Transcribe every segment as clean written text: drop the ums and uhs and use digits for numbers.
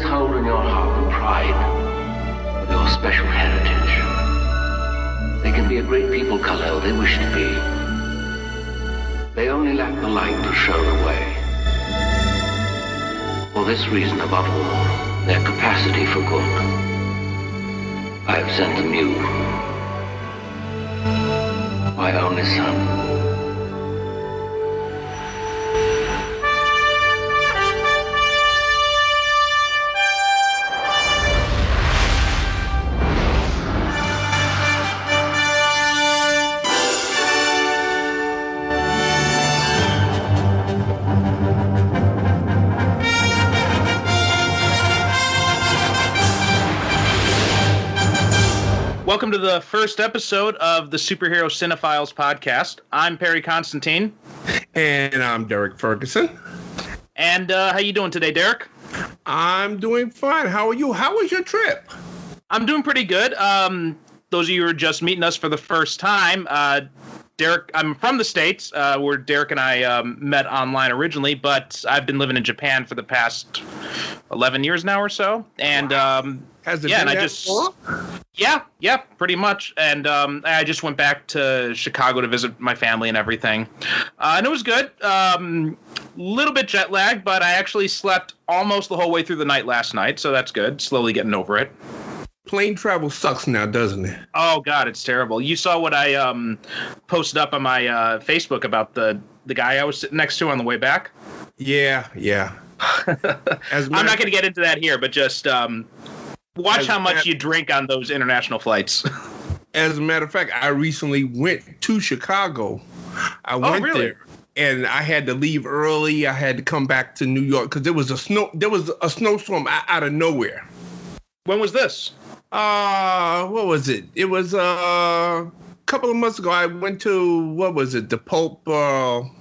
hold in your heart the pride of your special heritage. They can be a great people, Kal-El, they wish to be. They only lack the light to show the way. For this reason, above all, their capacity for good, I have sent them you, my only son. Welcome to the first episode of the Superhero Cinephiles podcast. I'm Perry Constantine. And I'm Derrick Ferguson. And how you doing today, Derrick? I'm doing fine. How are you? How was your trip? I'm doing pretty good. Those of you who are just meeting us for the first time, Derrick, I'm from the States, where Derrick and I met online originally, but I've been living in Japan for the past 11 years now or so. And wow. Has it been that long? Yeah, pretty much. And I just went back to Chicago to visit my family and everything. And it was good. Little bit jet lagged, but I actually slept almost the whole way through the night last night, so that's good. Slowly getting over it. Plane travel sucks now, doesn't it? Oh, God, it's terrible. You saw what I posted up on my Facebook about the guy I was sitting next to on the way back? Yeah. I'm not going to get into that here, but just watch how much you drink on those international flights. As a matter of fact, I recently went to Chicago. I went there, and I had to leave early. I had to come back to New York because there was a snowstorm out of nowhere. When was this? What was it? It was a couple of months ago. I went to, the Pulp. Oh,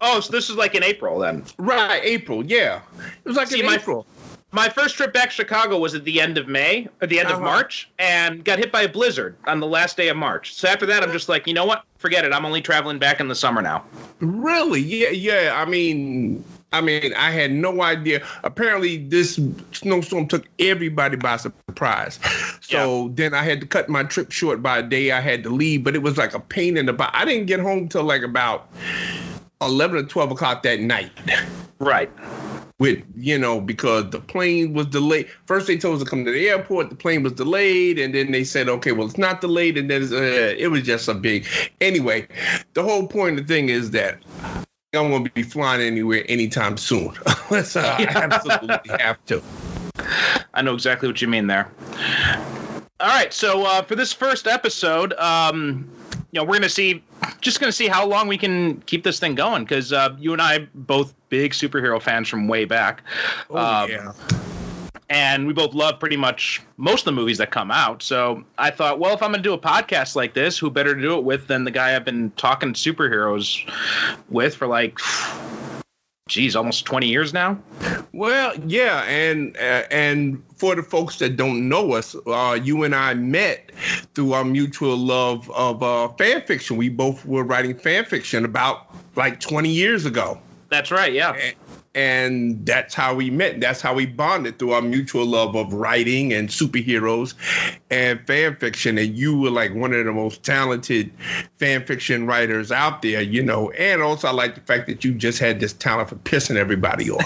so this is like in April then? Right, April, yeah. It was like in April. My first trip back to Chicago was at the end of May, or the end of March, and got hit by a blizzard on the last day of March. So after that, I'm just like, you know what? Forget it. I'm only traveling back in the summer now. Really? Yeah. I mean, I had no idea. Apparently, this snowstorm took everybody by surprise. So Then I had to cut my trip short by a day. I had to leave, but it was like a pain in the butt. I didn't get home till like about 11 or 12 o'clock that night. Right. Because the plane was delayed. First, they told us to come to the airport. The plane was delayed, and then they said, okay, well, it's not delayed, and then it was just a big. Anyway, the whole point of the thing is that I don't want to be flying anywhere anytime soon, unless I absolutely have to. I know exactly what you mean there. All right, so for this first episode, we're going to see how long we can keep this thing going, because you and I both big superhero fans from way back. Yeah. And we both love pretty much most of the movies that come out. So I thought, well, if I'm going to do a podcast like this, who better to do it with than the guy I've been talking superheroes with for almost 20 years now. Well, yeah, and for the folks that don't know us, you and I met through our mutual love of fan fiction. We both were writing fan fiction about 20 years ago. That's right, yeah. And that's how we met. That's how we bonded, through our mutual love of writing and superheroes and fan fiction. And you were like one of the most talented fan fiction writers out there, And also I like the fact that you just had this talent for pissing everybody off.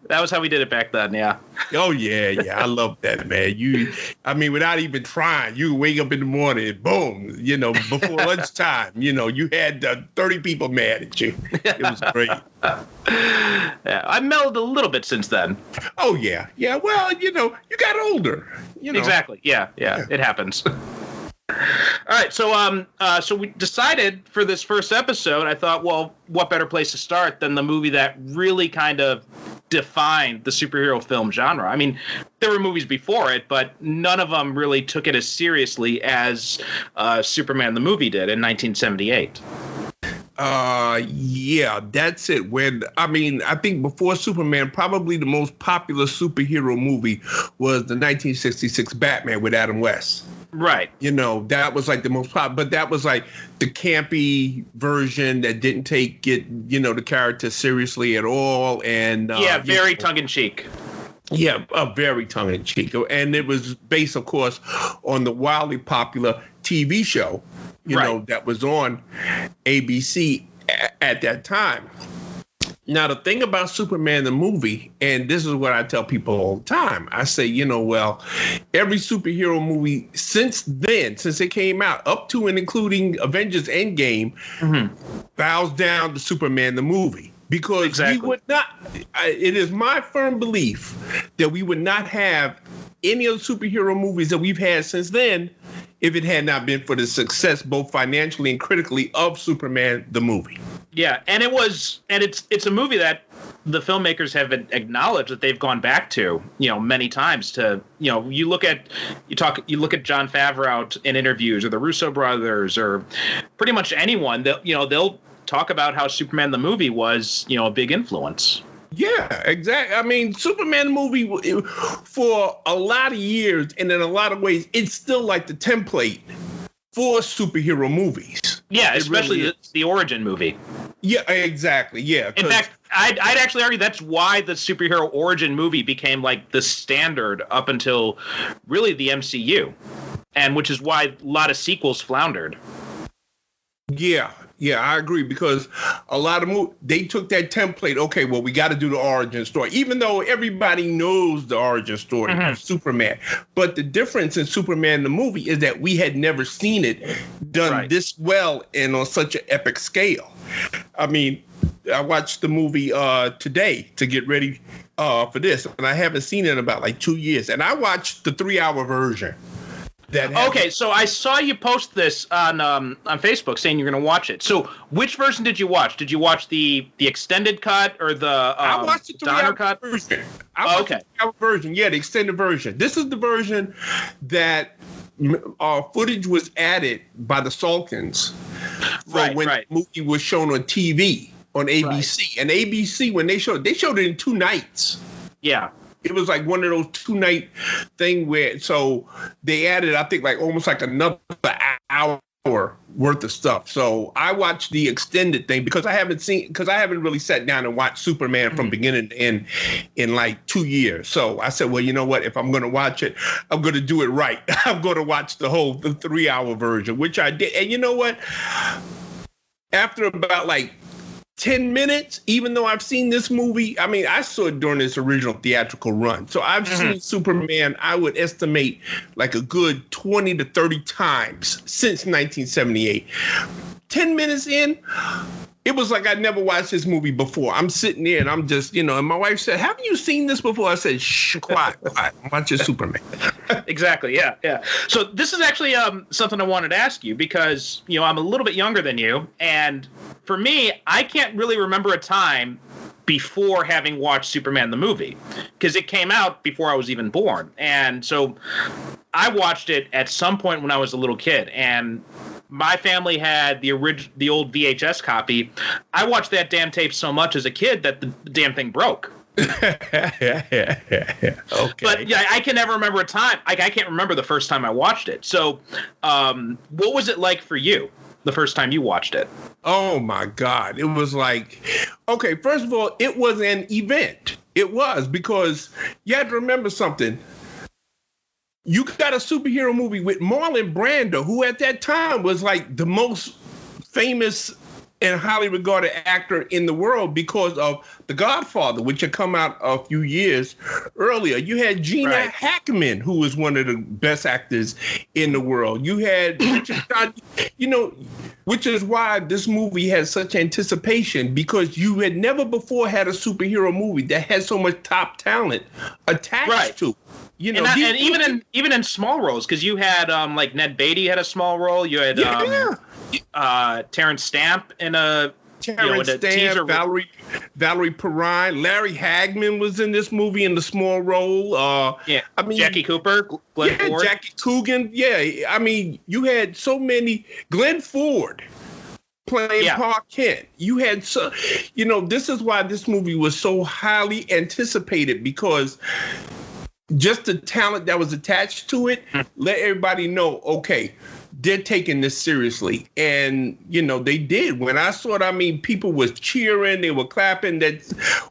That was how we did it back then, yeah. Oh, yeah. I love that, man. Without even trying, you wake up in the morning, boom, before lunchtime, you had 30 people mad at you. It was great. Yeah, I mellowed a little bit since then. Oh, yeah. Yeah, well, you got older. Exactly. Yeah, it happens. All right, so we decided for this first episode, I thought, well, what better place to start than the movie that really kind of defined the superhero film genre? I mean, there were movies before it, but none of them really took it as seriously as Superman the movie did in 1978. Yeah, that's it. I think before Superman, probably the most popular superhero movie was the 1966 Batman with Adam West. Right. That was like the most popular, but that was like the campy version that didn't take the character seriously at all. And very tongue-in-cheek. Yeah, very tongue-in-cheek. And it was based, of course, on the wildly popular TV show, that was on ABC at that time. Now, the thing about Superman the movie, and this is what I tell people all the time, I say, every superhero movie since it came out, up to and including Avengers Endgame, bows down to Superman the movie. Because we would not, it is my firm belief that we would not have any of the superhero movies that we've had since then if it had not been for the success, both financially and critically, of Superman the movie. Yeah, and it's a movie that the filmmakers have acknowledged that they've gone back to, many times. You look at Jon Favreau in interviews, or the Russo brothers, or pretty much anyone that they'll talk about how Superman the movie was a big influence. Yeah, exactly. I mean, Superman movie, for a lot of years and in a lot of ways, it's still like the template for superhero movies. Yeah, especially really the origin movie. Yeah, exactly. Yeah. In fact, I'd actually argue that's why the superhero origin movie became like the standard up until really the MCU, and which is why a lot of sequels floundered. Yeah, I agree, because a lot of they took that template. Okay, well, we got to do the origin story, even though everybody knows the origin story of Superman. But the difference in Superman the movie is that we had never seen it done this well and on such an epic scale. I mean, I watched the movie today to get ready for this, and I haven't seen it in about like 2 years. And I watched the 3-hour version. Okay, so I saw you post this on Facebook saying you're going to watch it. So which version did you watch? Did you watch the extended cut or the I watched the 3-hour cut version. The 3-hour version. Yeah, the extended version. This is the version that footage was added by the Salkins when the movie was shown on TV on ABC. And ABC, when they showed it in 2 nights. Yeah. It was like one of those 2-night thing where, so they added, I think, like almost like another hour worth of stuff. So I watched the extended thing because I haven't really sat down and watched Superman from beginning to end in like 2 years. So I said, well, you know what? If I'm going to watch it, I'm going to do it right. I'm going to watch the 3-hour version, which I did. And you know what? After about like 10 minutes, even though I've seen this movie, I mean, I saw it during its original theatrical run. So I've seen Superman, I would estimate, like a good 20 to 30 times since 1978. 10 minutes in, it was like I'd never watched this movie before. I'm sitting there and I'm just, and my wife said, haven't you seen this before? I said, shh, quiet, watch your Superman. Exactly, yeah. So this is actually something I wanted to ask you because, I'm a little bit younger than you. And for me, I can't really remember a time before having watched Superman the movie because it came out before I was even born. And so I watched it at some point when I was a little kid, and my family had the old VHS copy. I watched that damn tape so much as a kid that the damn thing broke. Okay. But yeah, I can never remember a time. I can't remember the first time I watched it. So what was it like for you the first time you watched it? Oh my God. It was like, okay, first of all, it was an event. It was, because you had to remember something. You got a superhero movie with Marlon Brando, who at that time was like the most famous and highly regarded actor in the world because of The Godfather, which had come out a few years earlier. You had Gina Hackman, who was one of the best actors in the world. You had Richard Scott, which is why this movie has such anticipation, because you had never before had a superhero movie that had so much top talent attached to. And even in small roles, because you had like Ned Beatty had a small role. You had Terrence Stamp in a teaser. Valerie Perrine, Larry Hagman was in this movie in the small role. Jackie Cooper, Glenn Ford, Jackie Coogan. Yeah, I mean, you had so many. Glenn Ford playing Clark Kent. You had this is why this movie was so highly anticipated, because just the talent that was attached to it, let everybody know, okay, they're taking this seriously. And, they did. When I saw it, I mean, people was cheering, they were clapping. That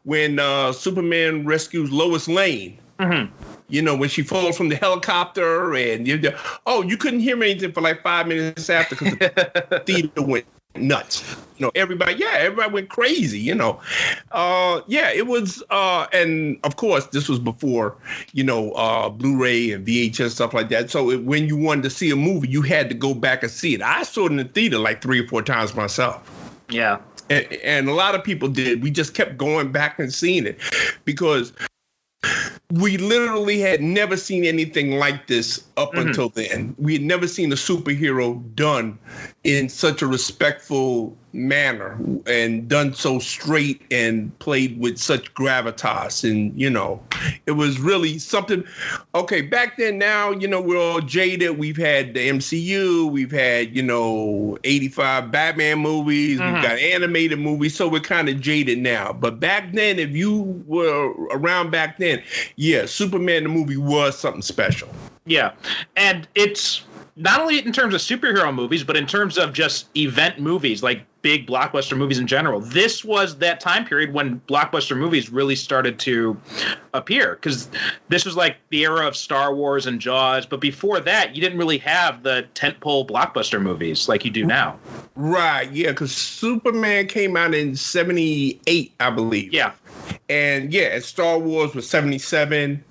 when Superman rescues Lois Lane, when she falls from the helicopter, and you couldn't hear anything for like 5 minutes after because the theater went nuts. Everybody went crazy. It was, and of course this was before, Blu-ray and VHS, stuff like that. So when you wanted to see a movie, you had to go back and see it. I saw it in the theater like 3 or 4 times myself. Yeah. And a lot of people did. We just kept going back and seeing it because we literally had never seen anything like this up until then. We had never seen a superhero done in such a respectful manner and done so straight and played with such gravitas. And, it was really something. Okay, back then, now, we're all jaded. We've had the MCU. We've had, 85 Batman movies. We've got animated movies. So we're kind of jaded now. But back then, if you were around back then, Superman the movie was something special. Yeah. And it's not only in terms of superhero movies, but in terms of just event movies, like big blockbuster movies in general. This was that time period when blockbuster movies really started to appear, because this was like the era of Star Wars and Jaws. But before that, you didn't really have the tentpole blockbuster movies like you do now. Right. Yeah. Because Superman came out in 78, I believe. Yeah. And Star Wars was 77,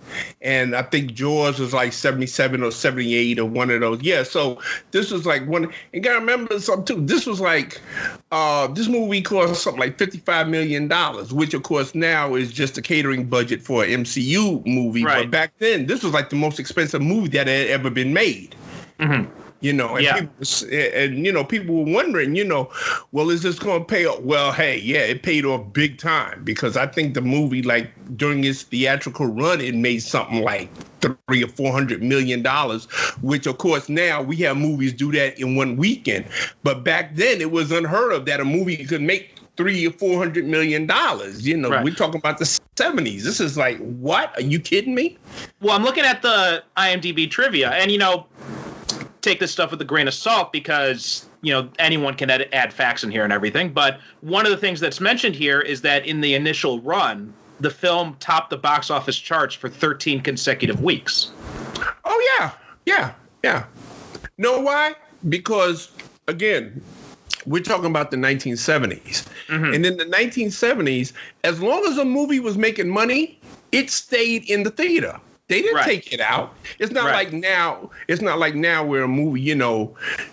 and I think Jaws was like 77 or 78 or one of those. Yeah, so this was like one. And gotta remember something too. This was like this movie cost something like $55 million, which of course now is just a catering budget for an MCU movie. Right. But back then, this was like the most expensive movie that had ever been made. People were wondering, well, is this going to pay off? Well, hey, it paid off big time, because I think the movie, like during its theatrical run, it made something like $300 or $400 million, which of course now we have movies do that in one weekend. But back then it was unheard of that a movie could make $300 or $400 million. Right. We're talking about the 70s. This is like, what? Are you kidding me? Well, I'm looking at the IMDb trivia, and take this stuff with a grain of salt, because anyone can add facts in here and everything. But one of the things that's mentioned here is that in the initial run, the film topped the box office charts for 13 consecutive weeks. Oh yeah. Know why? Because again, we're talking about the 1970s. And in the 1970s, as long as a movie was making money, it stayed in the theater. They didn't take it out. It's not like now. It's not like now where a movie,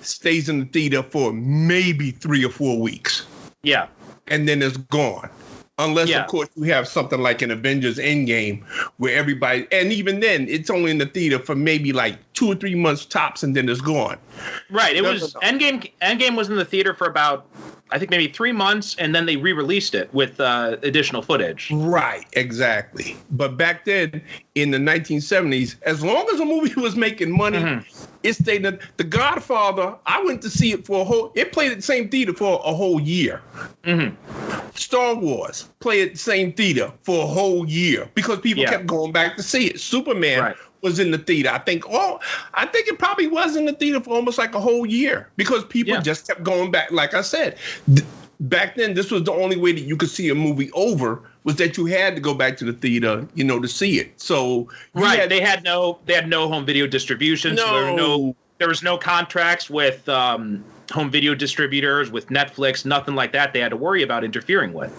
stays in the theater for maybe 3 or 4 weeks. Yeah. And then it's gone. Unless, of course, you have something like an Avengers Endgame where everybody, and even then, it's only in the theater for maybe like 2 or 3 months tops, and then it's gone. Right. Endgame was in the theater for about, I think, maybe 3 months, and then they re-released it with additional footage. Right. Exactly. But back then, in the 1970s, as long as a movie was making money, it stayed in The Godfather. I went to see it it played at the same theater for a whole year. Star Wars played at the same theater for a whole year because people kept going back to see it. Superman was in the theater. I think it probably was in the theater for almost like a whole year because people just kept going back. Like I said, back then, this was the only way that you could see a movie over, was that you had to go back to the theater, to see it. So they had no home video distribution. No. So there was no contracts with home video distributors, with Netflix, nothing like that they had to worry about interfering with.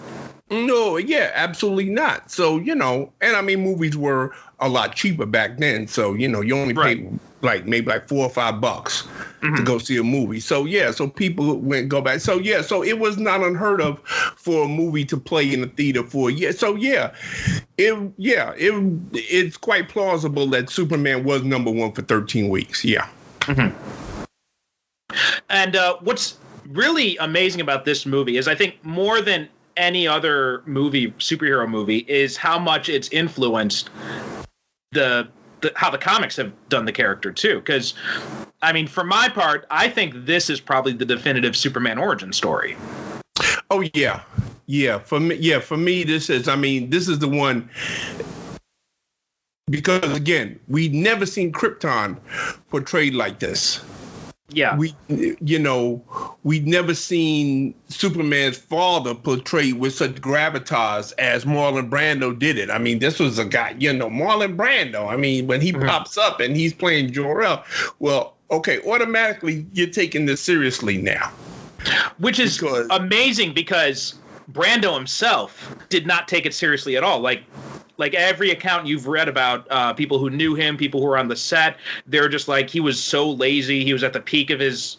No, absolutely not. So, and I mean, movies were a lot cheaper back then. So, you only paid maybe $4 or $5 to go see a movie. So, so people went go back. So, so it was not unheard of for a movie to play in the theater for a year. So, it's quite plausible that Superman was number one for 13 weeks. Yeah. And what's really amazing about this movie is, I think more than any other superhero movie, is how much it's influenced how the comics have done the character too. Because, I mean, for my part, I think this is probably the definitive Superman origin story. Oh yeah. For me, this is the one. because again, we'd never seen Krypton portrayed like this. Yeah. We'd never seen Superman's father portrayed with such gravitas as Marlon Brando did it. I mean, this was a guy, Marlon Brando. I mean, when he pops up and he's playing Jor-El, well, okay, automatically you're taking this seriously now. Which is amazing because Brando himself did not take it seriously at all. Like every account you've read about people who knew him, people who were on the set, they're just like, he was so lazy. He was at the peak of his,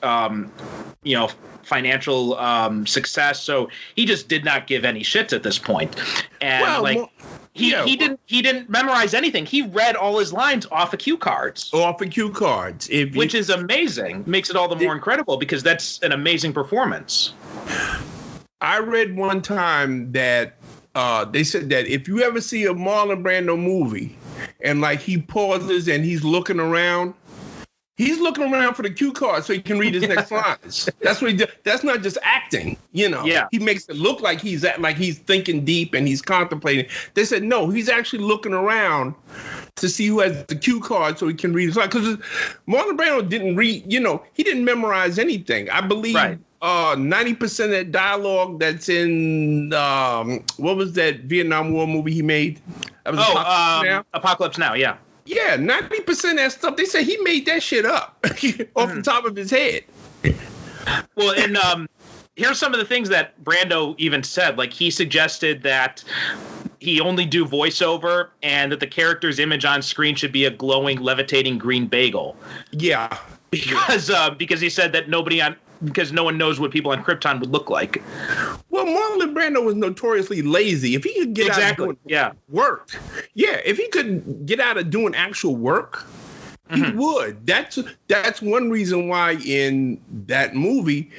financial success. So he just did not give any shits at this point. And he didn't memorize anything. He read all his lines off of cue cards. Which is amazing. Makes it all the more incredible because that's an amazing performance. I read one time that they said that if you ever see a Marlon Brando movie and like he pauses and he's looking around for the cue card so he can read his next lines. That's what he does. That's not just acting, Yeah. He makes it look like he's thinking deep and he's contemplating. They said no, he's actually looking around to see who has the cue card so he can read his lines. Because Marlon Brando didn't read, he didn't memorize anything. I believe 90% of that dialogue that's in what was that Vietnam War movie he made? That was Apocalypse Now, yeah. Yeah, 90% of that stuff, they say he made that shit up off the top of his head. Well, and here's some of the things that Brando even said. Like, he suggested that he only do voiceover and that the character's image on screen should be a glowing, levitating green bagel. Yeah. Because he said that because no one knows what people on Krypton would look like. Well, Marlon Brando was notoriously lazy. If he could get out of doing work, if he could get out of doing actual work, he would. That's one reason why in that movie,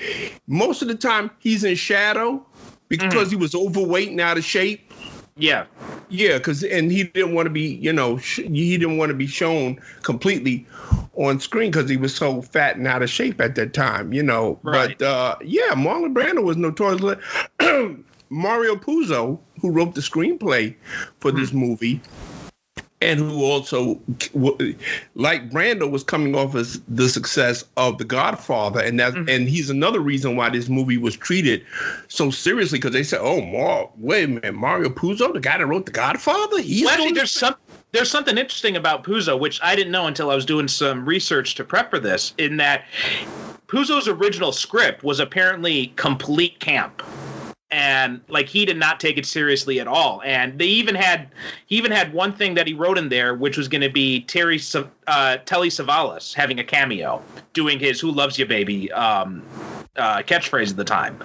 most of the time he's in shadow because he was overweight and out of shape. Yeah. Yeah, and he didn't want to be, he didn't want to be shown completely on screen because he was so fat and out of shape at that time, Right. But Marlon Brando was notorious. Mario Puzo, who wrote the screenplay for this movie, and who also, like Brando, was coming off as the success of The Godfather, and and he's another reason why this movie was treated so seriously, because they said, wait a minute, Mario Puzo, the guy that wrote The Godfather? There's something interesting about Puzo, which I didn't know until I was doing some research to prep for this, in that Puzo's original script was apparently complete camp. And he did not take it seriously at all. And he even had one thing that he wrote in there, which was going to be Telly Savalas having a cameo, doing his "Who Loves You, Baby" catchphrase at the time.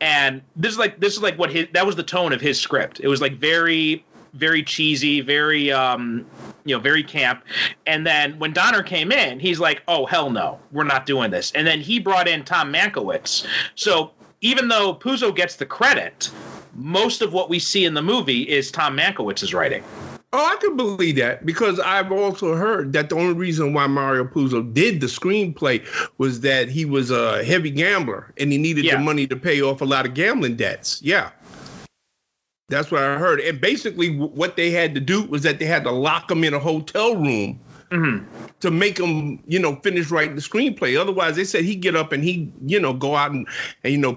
And this is what that was the tone of his script. It was very, very cheesy, very very camp. And then when Donner came in, he's like, "Oh hell no, we're not doing this." And then he brought in Tom Mankiewicz. So even though Puzo gets the credit, most of what we see in the movie is Tom Mankiewicz's writing. Oh, I can believe that, because I've also heard that the only reason why Mario Puzo did the screenplay was that he was a heavy gambler and he needed the money to pay off a lot of gambling debts. Yeah. That's what I heard. And basically what they had to do was that they had to lock him in a hotel room to make him, finish writing the screenplay. Otherwise, they said he'd get up and he'd, go out and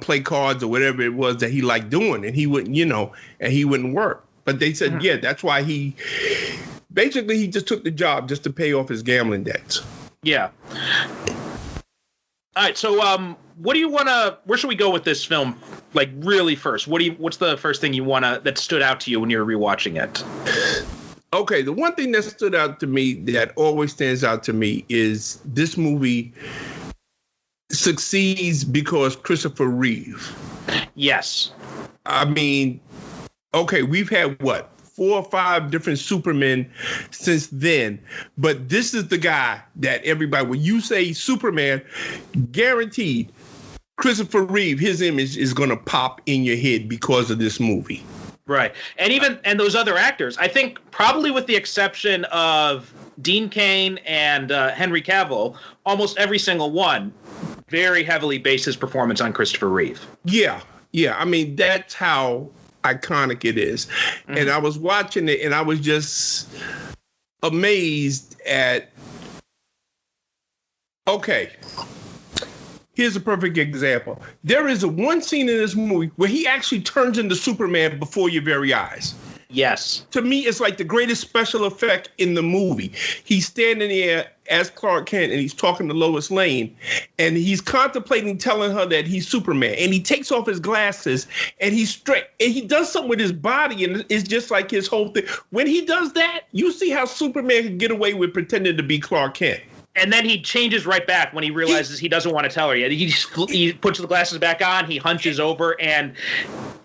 play cards or whatever it was that he liked doing, and he wouldn't, and he wouldn't work. But they said, that's why he just took the job just to pay off his gambling debts. Yeah. All right. So, what do you want to? Where should we go with this film? Really first. What's the first thing that stood out to you when you were rewatching it? Okay, the one thing that stood out to me, that always stands out to me, is this movie succeeds because Christopher Reeve. Yes. I mean, okay, we've had 4 or 5 different Supermen since then, but this is the guy that everybody, when you say Superman, guaranteed Christopher Reeve, his image is going to pop in your head because of this movie. Right. And those other actors, I think probably with the exception of Dean Cain and Henry Cavill, almost every single one very heavily based his performance on Christopher Reeve. Yeah. Yeah. I mean, that's how iconic it is. And I was watching it and I was just amazed at. Okay, here's a perfect example. There is one scene in this movie where he actually turns into Superman before your very eyes. Yes. To me, it's like the greatest special effect in the movie. He's standing there as Clark Kent, and he's talking to Lois Lane, and he's contemplating telling her that he's Superman. And he takes off his glasses, and he's straight, and he does something with his body, and it's just like his whole thing. When he does that, you see how Superman can get away with pretending to be Clark Kent. And then he changes right back when he realizes he doesn't want to tell her yet. He puts the glasses back on. He hunches over, and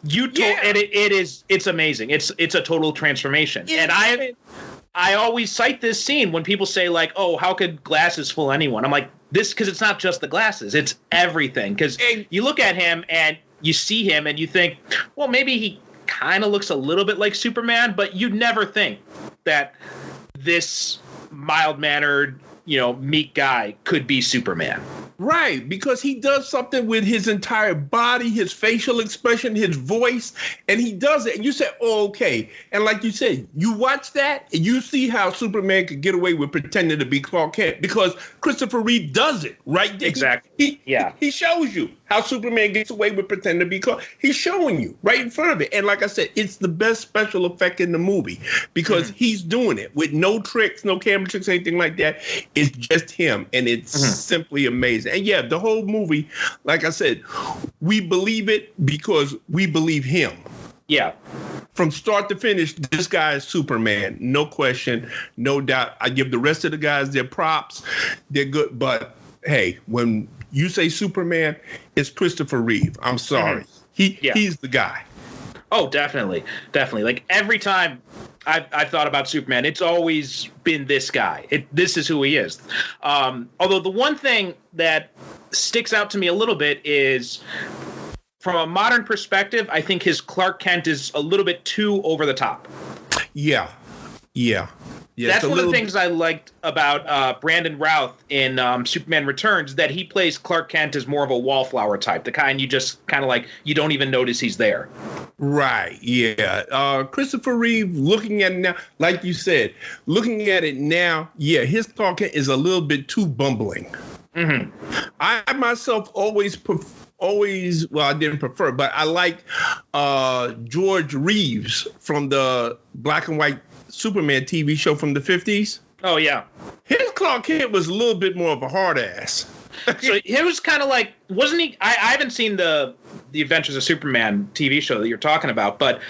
it's amazing. It's a total transformation. And I always cite this scene when people say like, "Oh, how could glasses fool anyone?" I'm like, because it's not just the glasses; it's everything. Because you look at him and you see him, and you think, well, maybe he kind of looks a little bit like Superman, but you'd never think that this mild-mannered, meek guy could be Superman. Right, because he does something with his entire body, his facial expression, his voice, and he does it. And you say, oh, okay. And like you said, you watch that and you see how Superman could get away with pretending to be Clark Kent because Christopher Reeve does it, right? Exactly. He shows you how Superman gets away with pretending to be Clark. He's showing you right in front of it. And like I said, it's the best special effect in the movie because he's doing it with no tricks, no camera tricks, anything like that. It's just him, and it's simply amazing. And yeah, the whole movie, like I said, we believe it because we believe him. Yeah. From start to finish, this guy is Superman. No question, no doubt. I give the rest of the guys their props. They're good. But hey, when you say Superman, it's Christopher Reeve. I'm sorry. He's the guy. Oh, definitely. Definitely. Like every time I've thought about Superman, it's always been this guy. This is who he is. Although the one thing that sticks out to me a little bit is, from a modern perspective, I think his Clark Kent is a little bit too over the top. Yeah. That's one of the things I liked about Brandon Routh in Superman Returns, that he plays Clark Kent as more of a wallflower type, the kind you just kind of like, you don't even notice he's there. Right, yeah. Christopher Reeve, looking at it now, like you said, looking at it now, yeah, his Clark Kent is a little bit too bumbling. I myself always, well, I didn't prefer, but I like George Reeves from the black and white Superman TV show from the 50s. Oh, yeah. His Clark Kent was a little bit more of a hard ass. So it was kind of like, wasn't he? I haven't seen the Adventures of Superman TV show that you're talking about, but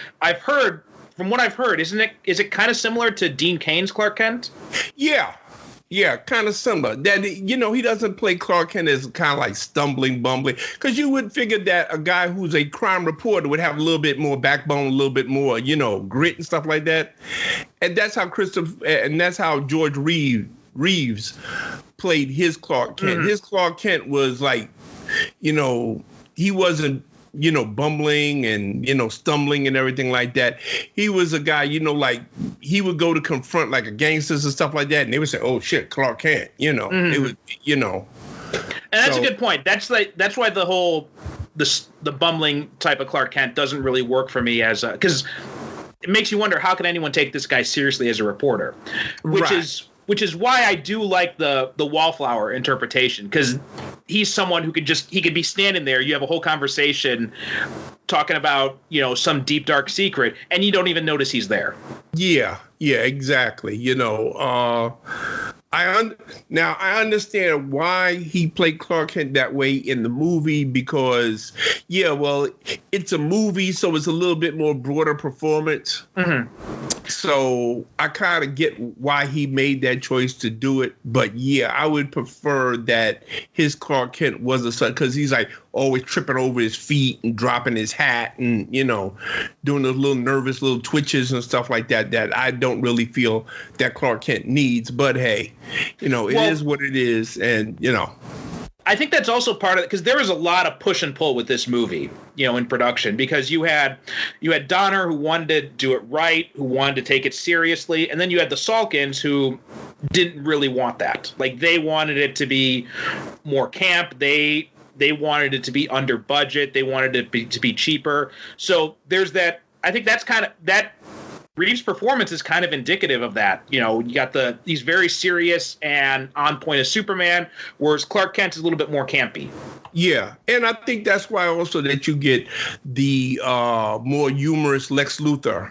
from what I've heard, is it kind of similar to Dean Cain's Clark Kent? Yeah, kind of similar. That, he doesn't play Clark Kent as kind of like stumbling, bumbling, because you would figure that a guy who's a crime reporter would have a little bit more backbone, a little bit more, grit and stuff like that. And that's how George Reeves played his Clark Kent. His Clark Kent was like, he wasn't, bumbling and, stumbling and everything like that. He was a guy, like he would go to confront like a gangsters and stuff like that. And they would say, oh shit, Clark Kent, it was, And that's a good point. That's why the whole, the bumbling type of Clark Kent doesn't really work for me because it makes you wonder, how can anyone take this guy seriously as a reporter? Which is why I do like the wallflower interpretation, because he's someone who he could be standing there. You have a whole conversation talking about, some deep, dark secret, and you don't even notice he's there. Yeah, exactly. Now I understand why he played Clark Kent that way in the movie because, it's a movie, so it's a little bit more broader performance. So I kind of get why he made that choice to do it. But yeah, I would prefer that his Clark Kent was a son, because he's like always tripping over his feet and dropping his hat and, doing those little nervous little twitches and stuff like that, that I don't really feel that Clark Kent needs. But hey, it is what it is. And, I think that's also part of it, because there was a lot of push and pull with this movie, in production, because you had Donner, who wanted to do it right, who wanted to take it seriously, and then you had the Salkins, who didn't really want that. Like, they wanted it to be more camp. They wanted it to be under budget. They wanted it to be cheaper. So there's that. I think that's kind of that Reeves' performance is kind of indicative of that. You know, you got he's very serious and on point as Superman, whereas Clark Kent is a little bit more campy. Yeah, and I think that's why also that you get the more humorous Lex Luthor.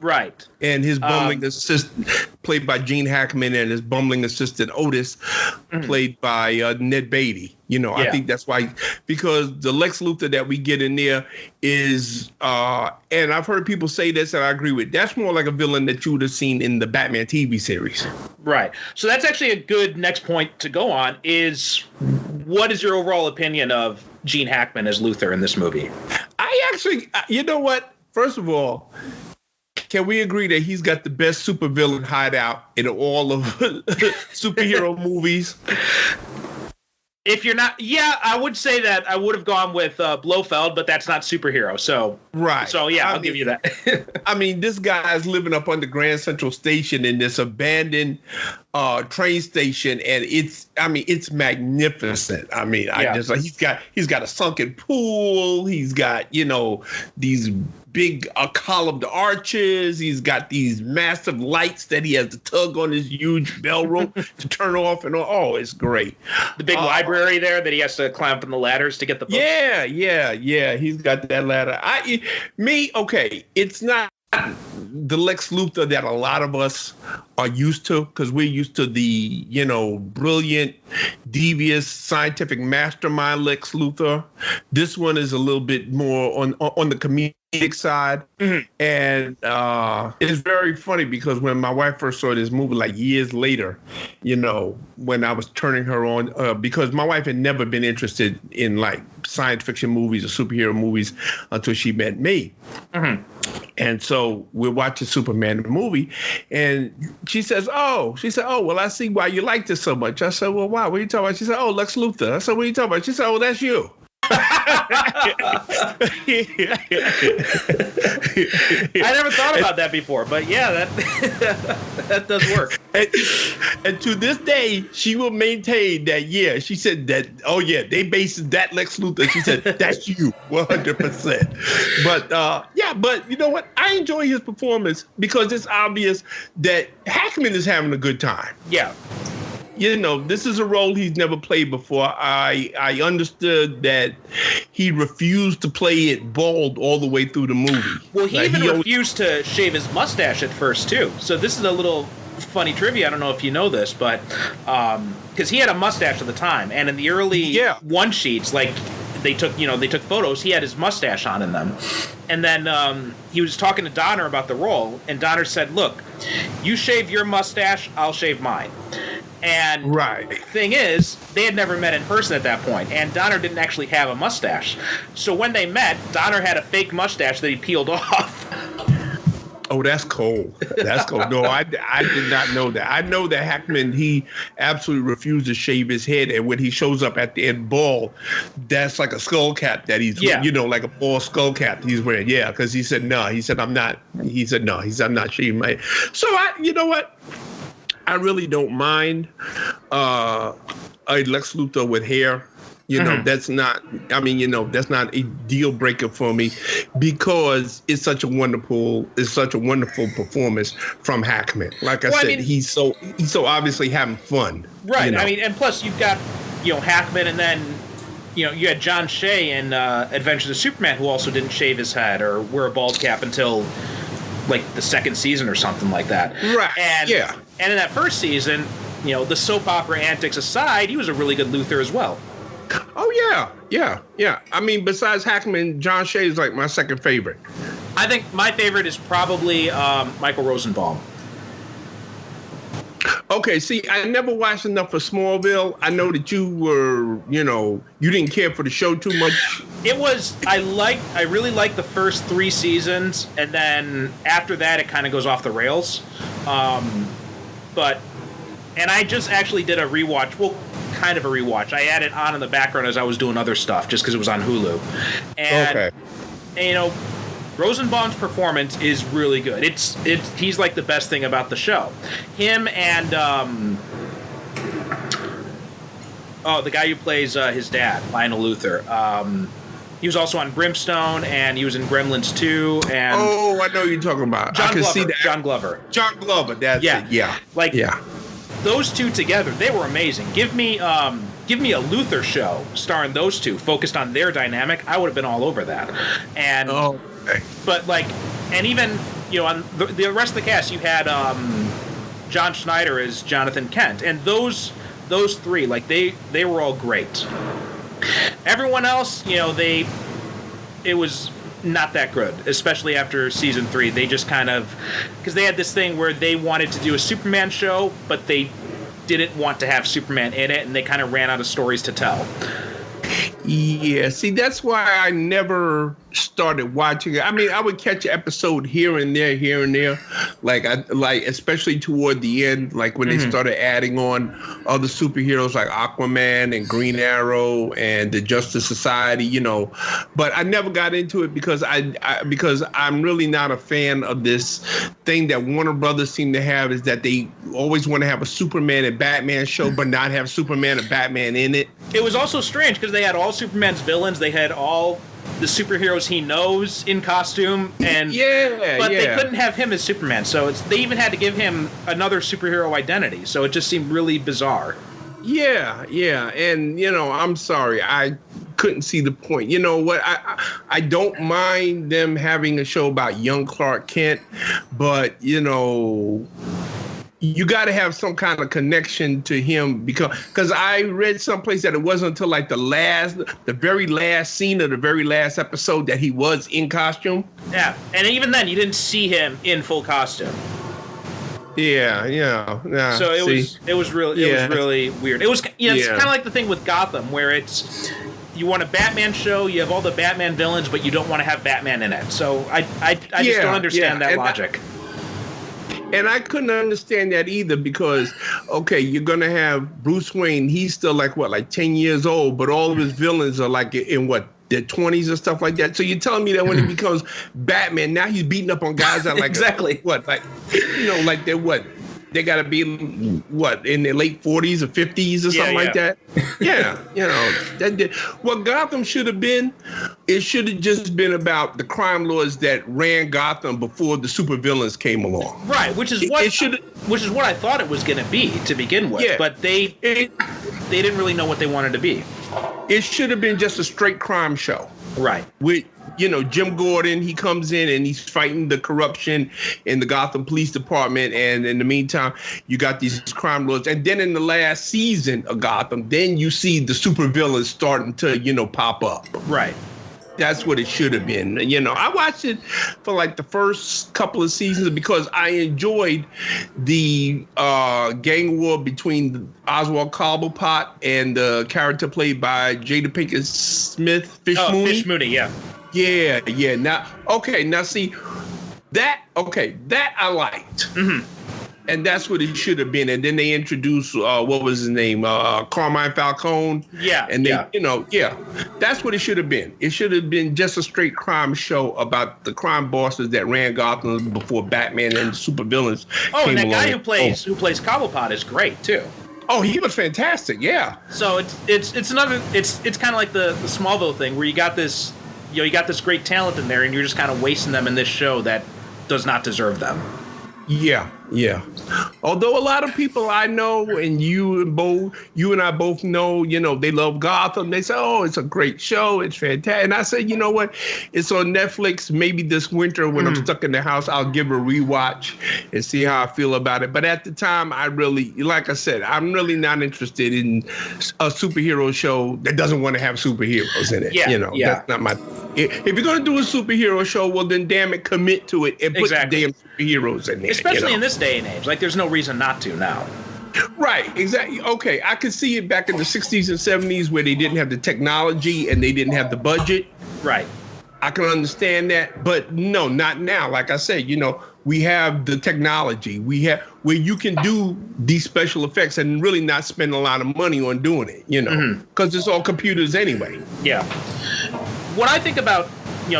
Right. And his bumbling assistant, played by Gene Hackman, and his bumbling assistant, Otis, played by Ned Beatty. You know, I think that's why, because the Lex Luthor that we get in there is, and I've heard people say this, and I agree with, that's more like a villain that you would have seen in the Batman TV series. Right. So that's actually a good next point to go on, is what is your overall opinion of Gene Hackman as Luthor in this movie? I actually, you know what? First of all, can we agree that he's got the best supervillain hideout in all of superhero movies? If you're not, I would say that I would have gone with Blofeld, but that's not superhero. So right. So I'll give you that. I mean, this guy's living up on the Grand Central Station in this abandoned train station, and it's magnificent. I mean, he's got a sunken pool. He's got these big columned arches. He's got these massive lights that he has to tug on his huge bell rope to turn off and on. Oh, it's great. The big library there that he has to climb up on the ladders to get the books. Yeah. He's got that ladder. Okay, it's not the Lex Luthor that a lot of us are used to, because we're used to the, brilliant, devious, scientific mastermind Lex Luthor. This one is a little bit more on the comedic side. Mm-hmm. And it's very funny because when my wife first saw this movie, like years later, when I was turning her on, because my wife had never been interested in like science fiction movies or superhero movies until she met me. Mm-hmm. And so we're watching Superman the movie, and she said, oh, well, I see why you like this so much. I said, well, why? What are you talking about? She said, oh, Lex Luthor. I said, what are you talking about? She said, oh, that's you. I never thought about that before, but yeah, that does work. And to this day, she will maintain that. Yeah, she said that. Oh yeah, they based that Lex Luthor. She said that's you, 100%. But you know what? I enjoy his performance because it's obvious that Hackman is having a good time. Yeah. This is a role he's never played before. I understood that he refused to play it bald all the way through the movie. Well, he refused to shave his mustache at first, too. So this is a little funny trivia. I don't know if you know this, but because he had a mustache at the time, and in the early one sheets, like they took photos, he had his mustache on in them. And then he was talking to Donner about the role, and Donner said, look, you shave your mustache, I'll shave mine. And the thing is, they had never met in person at that point, and Donner didn't actually have a mustache. So when they met, Donner had a fake mustache that he peeled off. Oh, that's cold. That's cold. No, I did not know that. I know that Hackman, he absolutely refused to shave his head, and when he shows up at the end bald, that's like a skull cap that he's, like a bald skull cap he's wearing. Yeah, because he said, no. He said, I'm not. He said, no. He said, I'm not shaving my head. So, you know what? I really don't mind a Lex Luthor with hair. That's not a deal breaker for me because it's such a wonderful performance from Hackman. Like I said, he's so obviously having fun. Right. I mean, and plus you've got, Hackman, and then, you had John Shea in Adventures of Superman, who also didn't shave his head or wear a bald cap until like the second season or something like that. Right. And in that first season, the soap opera antics aside, he was a really good Luthor as well. Oh, yeah. I mean, besides Hackman, John Shea is like my second favorite. I think my favorite is probably Michael Rosenbaum. Okay, see, I never watched enough of Smallville. I know that you were, you didn't care for the show too much. I really liked the first 3 seasons, and then after that, it kind of goes off the rails. And I just actually did a rewatch. Well, kind of a rewatch. I had it on in the background as I was doing other stuff, just because it was on Hulu. And Rosenbaum's performance is really good. He's like the best thing about the show. Him and the guy who plays his dad, Lionel Luthor. He was also on Brimstone, and he was in Gremlins 2. And oh, I know who you're talking about. I can see that. John Glover. John Glover. That's it. Yeah. Like those two together, they were amazing. Give me a Luther show starring those two, focused on their dynamic. I would have been all over that. And but like, and even on the rest of the cast, you had John Schneider as Jonathan Kent, and those three, like they were all great. Everyone else, it was not that good, especially after season 3. They just kind of, because they had this thing where they wanted to do a Superman show, but they didn't want to have Superman in it, and they kind of ran out of stories to tell. Yeah, see, that's why I never started watching it. I mean, I would catch an episode here and there, like especially toward the end, like when they started adding on other superheroes like Aquaman and Green Arrow and the Justice Society, But I never got into it because I'm really not a fan of this thing that Warner Brothers seem to have, is that they always want to have a Superman and Batman show, but not have Superman and Batman in it. It was also strange because they had all Superman's villains. They had all the superheroes he knows in costume, and but they couldn't have him as Superman. So they even had to give him another superhero identity. So it just seemed really bizarre. Yeah, and I'm sorry, I couldn't see the point. You know what? I don't mind them having a show about young Clark Kent, but you got to have some kind of connection to him, because I read someplace that it wasn't until like the very last scene of the very last episode that he was in costume. Yeah, and even then you didn't see him in full costume. Yeah. So it was really weird. It was it's kind of like the thing with Gotham, where it's, you want a Batman show, you have all the Batman villains, but you don't want to have Batman in it. So I just don't understand that logic. And I couldn't understand that either, because, okay, you're going to have Bruce Wayne. He's still like 10 years old, but all of his villains are like in their 20s or stuff like that. So you're telling me that when he becomes Batman, now he's beating up on guys that exactly they got to be in their late 40s or 50s or something like that. Yeah, what Gotham should have been, it should have just been about the crime lords that ran Gotham before the supervillains came along. Right, which is what I thought it was going to be to begin with. Yeah, but they didn't really know what they wanted to be. It should have been just a straight crime show. Right. With Jim Gordon, he comes in and he's fighting the corruption in the Gotham Police Department. And in the meantime, you got these crime lords. And then in the last season of Gotham, then you see the supervillains starting to, pop up. Right. That's what it should have been. I watched it for like the first couple of seasons because I enjoyed the gang war between Oswald Cobblepot and the character played by Jada Pinkett Smith, Fish Mooney. Fish Mooney, yeah. Yeah. Now see, that I liked. Mm-hmm. And that's what it should have been. And then they introduced, what was his name? Carmine Falcone. Yeah. And that's what it should have been. It should have been just a straight crime show about the crime bosses that ran Gotham before Batman and the supervillains came and that along. guy who plays Cobblepot is great too. Oh, he was fantastic. Yeah. So it's kind of like the Smallville thing where you got this, you got this great talent in there and you're just kind of wasting them in this show that does not deserve them. Yeah. Although a lot of people I know, and you and I both know, they love Gotham. They say, "Oh, it's a great show. It's fantastic." And I say, you know what? It's on Netflix. Maybe this winter when I'm stuck in the house, I'll give a rewatch and see how I feel about it. But at the time, like I said, I'm really not interested in a superhero show that doesn't want to have superheroes in it. That's not my. If you're gonna do a superhero show, well then, damn it, commit to it and put the damn superheroes in there. Especially in this day and age, like there's no reason not to now. Right, exactly. Okay, I could see it back in the 60s and 70s where they didn't have the technology and they didn't have the budget. Right. I can understand that, but no, not now. Like I said, we have the technology. We have where you can do these special effects and really not spend a lot of money on doing it, because it's all computers anyway. Yeah. What I think about,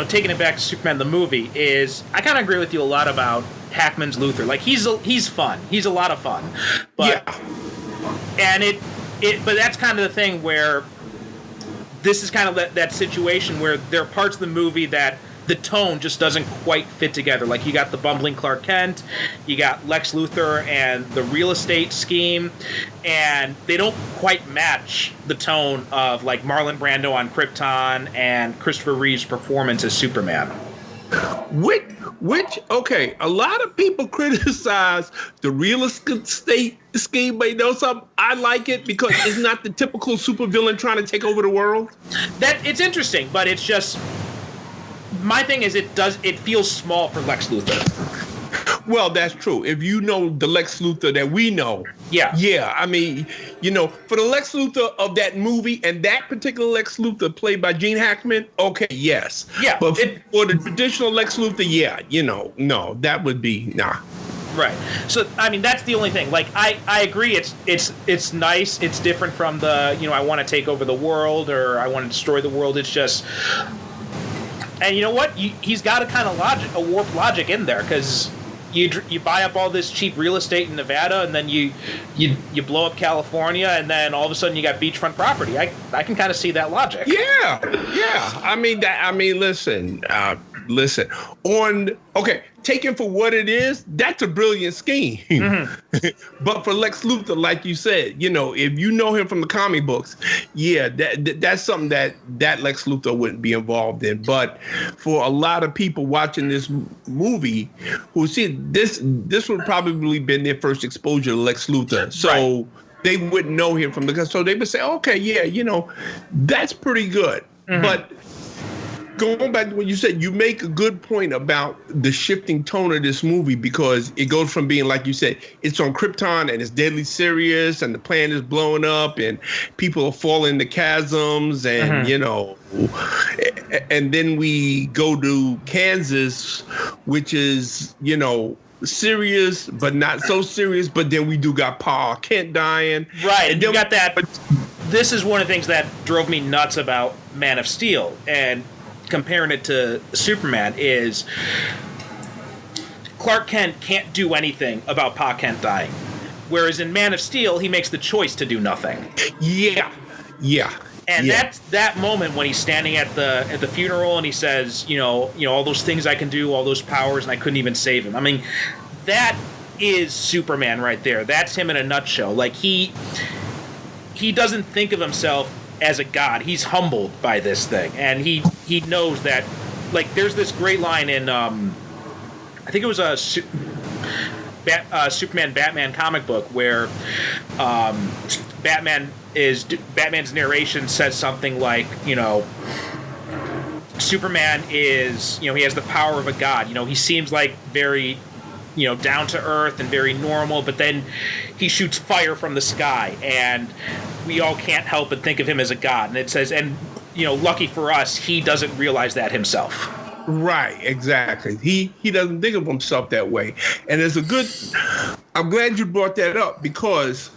taking it back to Superman the movie is I kind of agree with you a lot about Hackman's Luthor. Like he's fun. He's a lot of fun. But but that's kind of the thing where this is kind of that situation where there are parts of the movie that the tone just doesn't quite fit together. Like, you got the bumbling Clark Kent, you got Lex Luthor and the real estate scheme, and they don't quite match the tone of, like, Marlon Brando on Krypton and Christopher Reeve's performance as Superman. Which, okay, a lot of people criticize the real estate scheme, but you know something? I like it because it's not the typical supervillain trying to take over the world. It's interesting, but it's just... My thing is, it feels small for Lex Luthor. Well, that's true. If you know the Lex Luthor that we know, yeah. I mean, you know, for the Lex Luthor of that movie and that particular Lex Luthor played by Gene Hackman, okay, yes. Yeah. But for the traditional Lex Luthor, yeah, you know, no, that would be nah. Right. So, I mean, that's the only thing. Like, I agree. It's nice. It's different from the, you know, I want to take over the world or I want to destroy the world. It's just. And you know what? He's got a kind of a warped logic in there, because you buy up all this cheap real estate in Nevada, and then you blow up California, and then all of a sudden you got beachfront property. I can kind of see that logic. Yeah. I mean, listen. Take it for what it is. That's a brilliant scheme. Mm-hmm. But for Lex Luthor, like you said, you know, if you know him from the comic books, yeah, that's something that Lex Luthor wouldn't be involved in. But for a lot of people watching this movie who see this would probably been their first exposure to Lex Luthor. So right. They wouldn't know him from so they would say, okay, yeah, you know, that's pretty good. Mm-hmm. But going back to what you said, you make a good point about the shifting tone of this movie, because it goes from being, like you said, it's on Krypton and it's deadly serious and the planet is blowing up and people are falling into chasms and, you know, and then we go to Kansas, which is, you know, serious but not so serious, but then we do got Paul Kent dying. Right, and you got that. But this is one of the things that drove me nuts about Man of Steel and comparing it to Superman is Clark Kent can't do anything about Pa Kent dying, whereas in Man of Steel he makes the choice to do nothing. Yeah. And that's that moment when he's standing at the funeral and he says, you know, all those things I can do, all those powers, and I couldn't even save him. I mean, that is Superman right there. That's him in a nutshell. Like, he doesn't think of himself as a god. He's humbled by this thing, and he knows that. Like, there's this great line in I think it was a Superman Batman comic book where Batman's narration says something like, you know, Superman is, you know, he has the power of a god. You know, he seems like very, you know, down to earth and very normal, but then he shoots fire from the sky, and we all can't help but think of him as a god. And it says, and, you know, lucky for us, he doesn't realize that himself. Right, exactly. He doesn't think of himself that way. And I'm glad you brought that up, because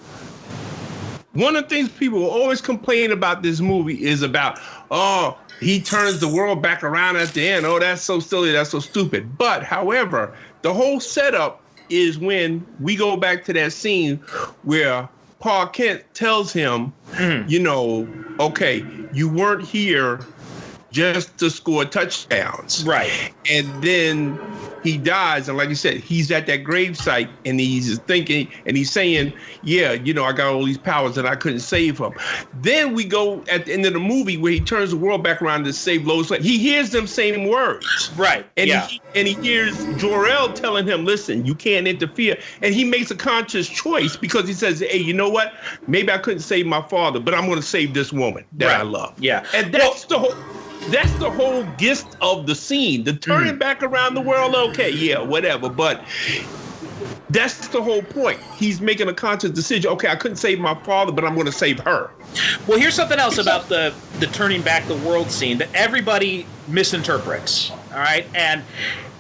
one of the things people will always complain about this movie is about, oh, he turns the world back around at the end. Oh, that's so silly. That's so stupid. But, however, the whole setup is when we go back to that scene where Paul Kent tells him, you know, okay, you weren't here just to score touchdowns. Right. And then he dies, and like you said, he's at that gravesite, and he's thinking, and he's saying, yeah, you know, I got all these powers and I couldn't save him. Then we go at the end of the movie where he turns the world back around to save Lois Lane. He hears them same words. Right. And he hears Jor-El telling him, listen, you can't interfere. And he makes a conscious choice, because he says, hey, you know what? Maybe I couldn't save my father, but I'm going to save this woman that I love. Yeah. And that's the whole gist of the scene. The turning back around the world, okay, yeah, whatever. But that's the whole point. He's making a conscious decision. Okay, I couldn't save my father, but I'm going to save her. Well, here's something else about the turning back the world scene that everybody misinterprets, all right? And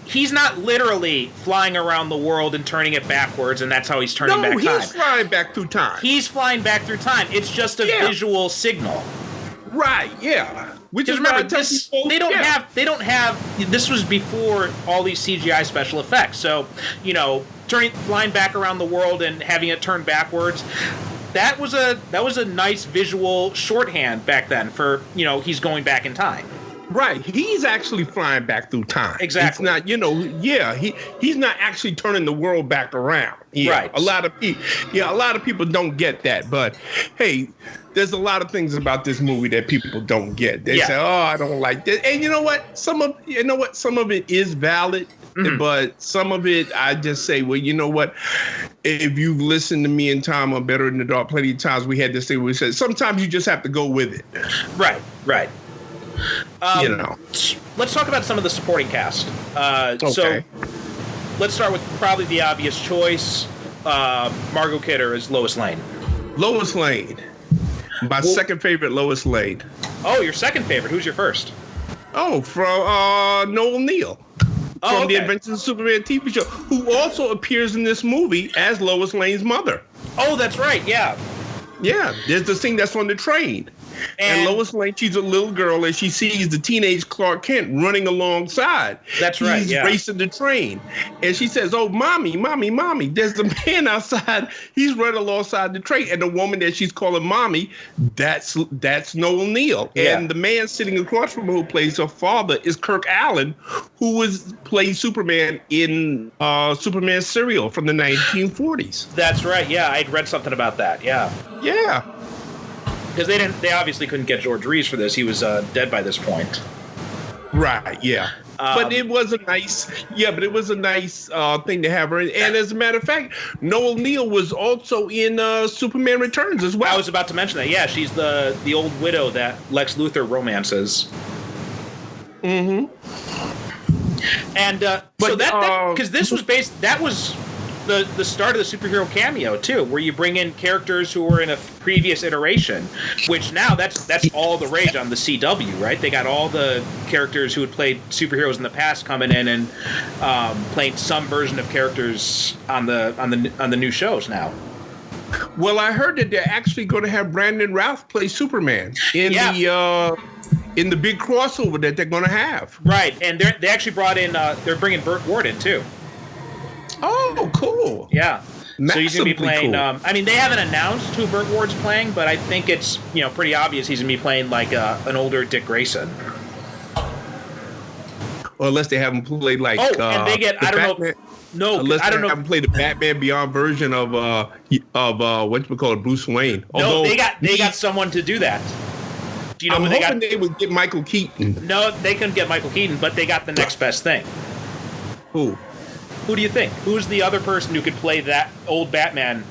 he's not literally flying around the world and turning it backwards, and that's how he's turning back time. No, he's flying back through time. He's flying back through time. It's just a visual signal. Right, yeah. Which is, remember, they don't have. This was before all these CGI special effects. So, you know, flying back around the world and having it turn backwards. that was a nice visual shorthand back then for, he's going back in time. Right, he's actually flying back through time. Exactly. It's not, he's not actually turning the world back around. Yeah, right. A lot of people don't get that. But hey, there's a lot of things about this movie that people don't get. They say, "Oh, I don't like this," and you know what? Some of it is valid. Mm-hmm. But some of it, I just say, well, you know what? If you've listened to me and Tom on Better in the Dark, plenty of times we had this thing where we said, sometimes you just have to go with it. Right. Let's talk about some of the supporting cast. Okay. So let's start with probably the obvious choice, Margot Kidder as Lois Lane. Lois Lane. My second favorite Lois Lane. Oh, your second favorite. Who's your first? Oh, from Noel Neal. From the Adventures of Superman TV show, who also appears in this movie as Lois Lane's mother. Oh, that's right. Yeah. Yeah. There's the scene that's on the train. And Lois Lane, she's a little girl, and she sees the teenage Clark Kent running alongside. That's right. He's racing the train. And she says, "Oh, mommy, there's the man outside. He's running alongside the train." And the woman that she's calling mommy, that's Noel Neal. Yeah. And the man sitting across from her who plays her father is Kirk Allen, who played Superman in Superman serial from the 1940s. That's right. Yeah, I'd read something about that. Yeah. Yeah. Because they obviously couldn't get George Reeves for this. He was dead by this point. Right, yeah. But it was a nice thing to have her in. And as a matter of fact, Noel Neal was also in Superman Returns as well. I was about to mention that. Yeah, she's the old widow that Lex Luthor romances. Mm-hmm. And because this was that was the start of the superhero cameo too, where you bring in characters who were in a previous iteration, which now that's all the rage on the CW, right? They got all the characters who had played superheroes in the past coming in and playing some version of characters on the new shows now. Well, I heard that they're actually going to have Brandon Routh play Superman in the big crossover that they're going to have. Right, and they actually brought in they're bringing Burt Ward in too. Oh, cool. Yeah. Massively so he's going to be playing, cool. They haven't announced who Burt Ward's playing, but I think it's, pretty obvious he's going to be playing like an older Dick Grayson. Well, unless they have him play like... and they get, I don't Batman. know. No, unless I don't know. Have him play the Batman Beyond version of Bruce Wayne. No, they got someone to do that. Do you know I'm who they got? hoping they would get Michael Keaton. No, they couldn't get Michael Keaton, but they got the next best thing. Who? Who do you think? Who's the other person who could play that old Batman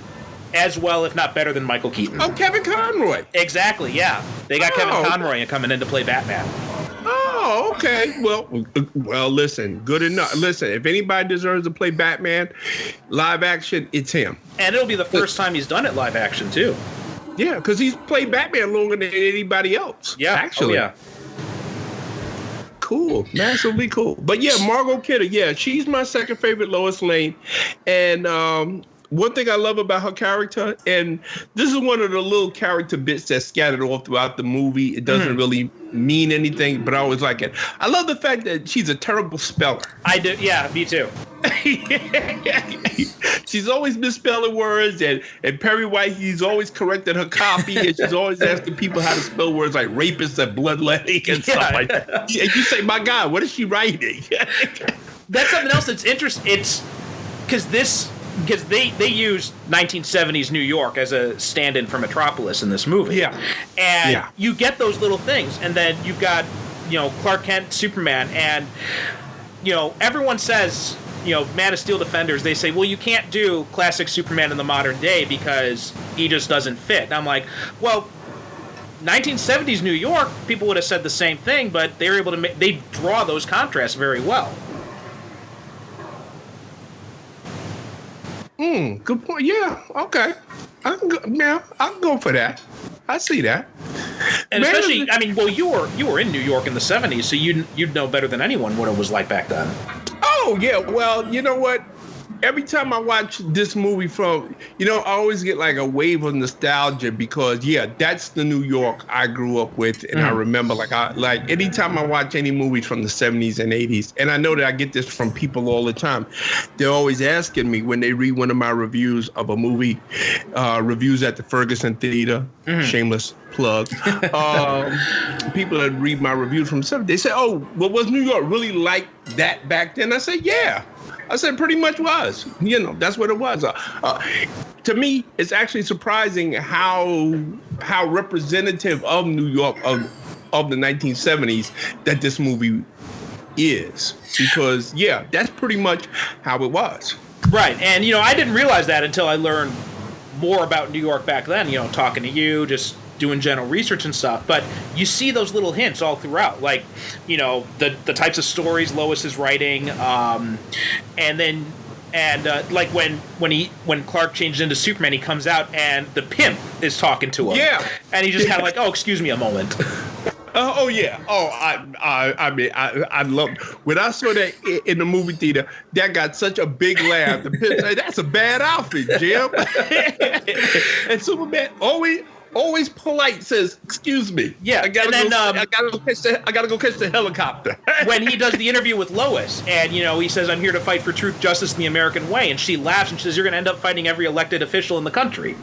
as well, if not better than Michael Keaton? Oh, Kevin Conroy. Exactly, yeah. They got Kevin Conroy coming in to play Batman. Oh, okay. Well, listen, good enough. Listen, if anybody deserves to play Batman live action, it's him. And it'll be the first time he's done it live action, too. Yeah, because he's played Batman longer than anybody else. Yeah, actually. Oh, yeah. Cool, massively cool. But yeah, Margot Kidder, she's my second favorite Lois Lane. And one thing I love about her character, and this is one of the little character bits that's scattered all throughout the movie. It doesn't really mean anything, but I always like it. I love the fact that she's a terrible speller. I do, yeah, me too. She's always misspelling words, and Perry White, he's always correcting her copy, and she's always asking people how to spell words like rapist and bloodletting and stuff like that. And you say, my God, what is she writing? That's something else that's interesting. It's because they used 1970s New York as a stand-in for Metropolis in this movie. Yeah. And you get those little things, and then you've got, Clark Kent, Superman, and, everyone says, Man of Steel defenders, they say, well, you can't do classic Superman in the modern day because he just doesn't fit. And I'm like, well, 1970s New York, people would have said the same thing, but they were able to they draw those contrasts very well. Good point. Yeah, okay. I can go for that. I see that. And especially, you were in New York in the 70s, so you'd know better than anyone what it was like back then. Oh, yeah. Well, you know what? every time I watch this movie from, I always get like a wave of nostalgia because that's the New York I grew up with, and I remember like anytime I watch any movies from the 70s and 80s, and I know that I get this from people all the time. They're always asking me when they read one of my reviews of a movie, reviews at the Ferguson Theater, shameless plug. People that read my reviews from the 70s, they say, "Oh, well, was New York really like that back then?" I said, "Yeah." I said, pretty much was. That's what it was. To me, it's actually surprising how representative of New York of the 1970s that this movie is. Because, that's pretty much how it was. Right. And, I didn't realize that until I learned more about New York back then, talking to you, just doing general research and stuff. But you see those little hints all throughout, like, the types of stories Lois is writing, like when Clark changes into Superman, he comes out and the pimp is talking to him. Yeah. And he just kind of like, "Oh, excuse me a moment." Oh yeah. Oh, I mean, I loved when I saw that in the movie theater. That got such a big laugh. The pimp said, "That's a bad outfit, Jim." And Superman always polite, says, "Excuse me." Yeah, I gotta go catch the helicopter. When he does the interview with Lois, and he says, "I'm here to fight for truth, justice, and the American way," and she laughs and she says, "You're going to end up fighting every elected official in the country."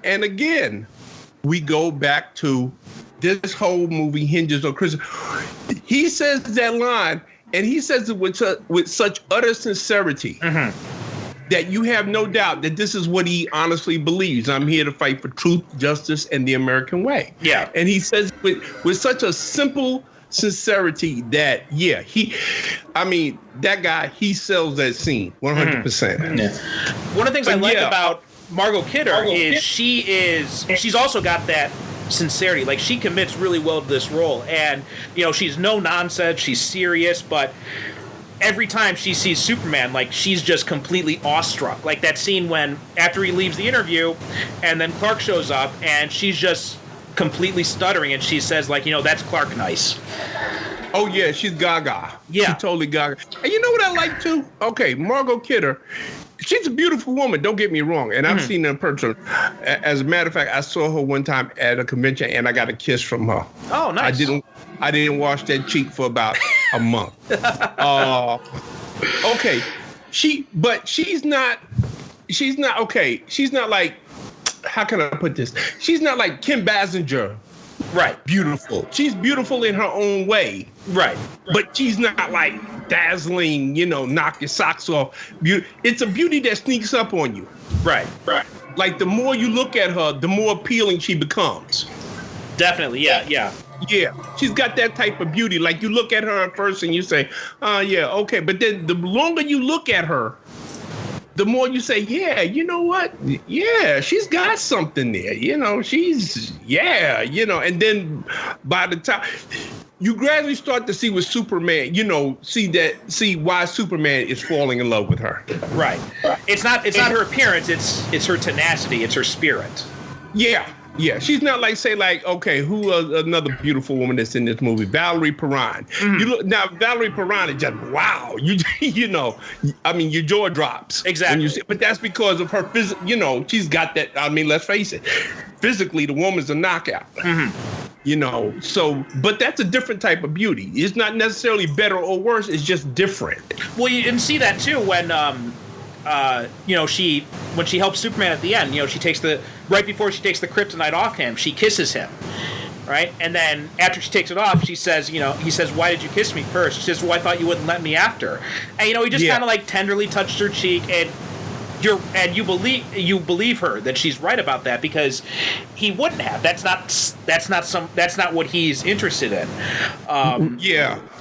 And again, we go back to this whole movie hinges on Chris. He says that line, and he says it with such utter sincerity. That you have no doubt that this is what he honestly believes. I'm here to fight for truth, justice, and the American way. Yeah. And he says with such a simple sincerity that, that guy, he sells that scene 100%. Yeah. One of the things I like about Margot Kidder is she's also got that sincerity. Like, she commits really well to this role. And, she's no nonsense. She's serious, but every time she sees Superman, like, she's just completely awestruck. Like that scene when, after he leaves the interview, and then Clark shows up, and she's just completely stuttering, and she says, like, "That's Clark nice." Oh, yeah, she's gaga. Yeah. She's totally gaga. And you know what I like, too? Okay, Margot Kidder, she's a beautiful woman, don't get me wrong. And I've seen her in person. As a matter of fact, I saw her one time at a convention, and I got a kiss from her. Oh, nice. I didn't wash that cheek for about a month. Okay. She's not like, how can I put this? She's not like Kim Basinger. Right. Beautiful. She's beautiful in her own way. Right. But she's not like dazzling, knock your socks off. It's a beauty that sneaks up on you. Right. Like the more you look at her, the more appealing she becomes. Definitely, yeah. Yeah, she's got that type of beauty. Like, you look at her at first and you say, okay. But then the longer you look at her, the more you say, yeah, you know what? Yeah, she's got something there. And then by the time you gradually start to see with Superman, see why Superman is falling in love with her. Right. It's not her appearance, it's her tenacity, it's her spirit. Yeah. Yeah, she's not like, say, like, okay, who another beautiful woman that's in this movie? Valerie Perrin. You look now, Valerie Perrin is just wow. Your jaw drops. Exactly. When you see, but that's because of her she's got that. Let's face it, physically, the woman's a knockout. So, but that's a different type of beauty. It's not necessarily better or worse. It's just different. Well, you can see that too when when she helps Superman at the end, she takes right before she takes the kryptonite off him, she kisses him, right? And then after she takes it off, she says, he says, "Why did you kiss me first?" She says, "Well, I thought you wouldn't let me after." And he just kind of like tenderly touched her cheek, and you believe her that she's right about that, because he wouldn't have. That's not what he's interested in.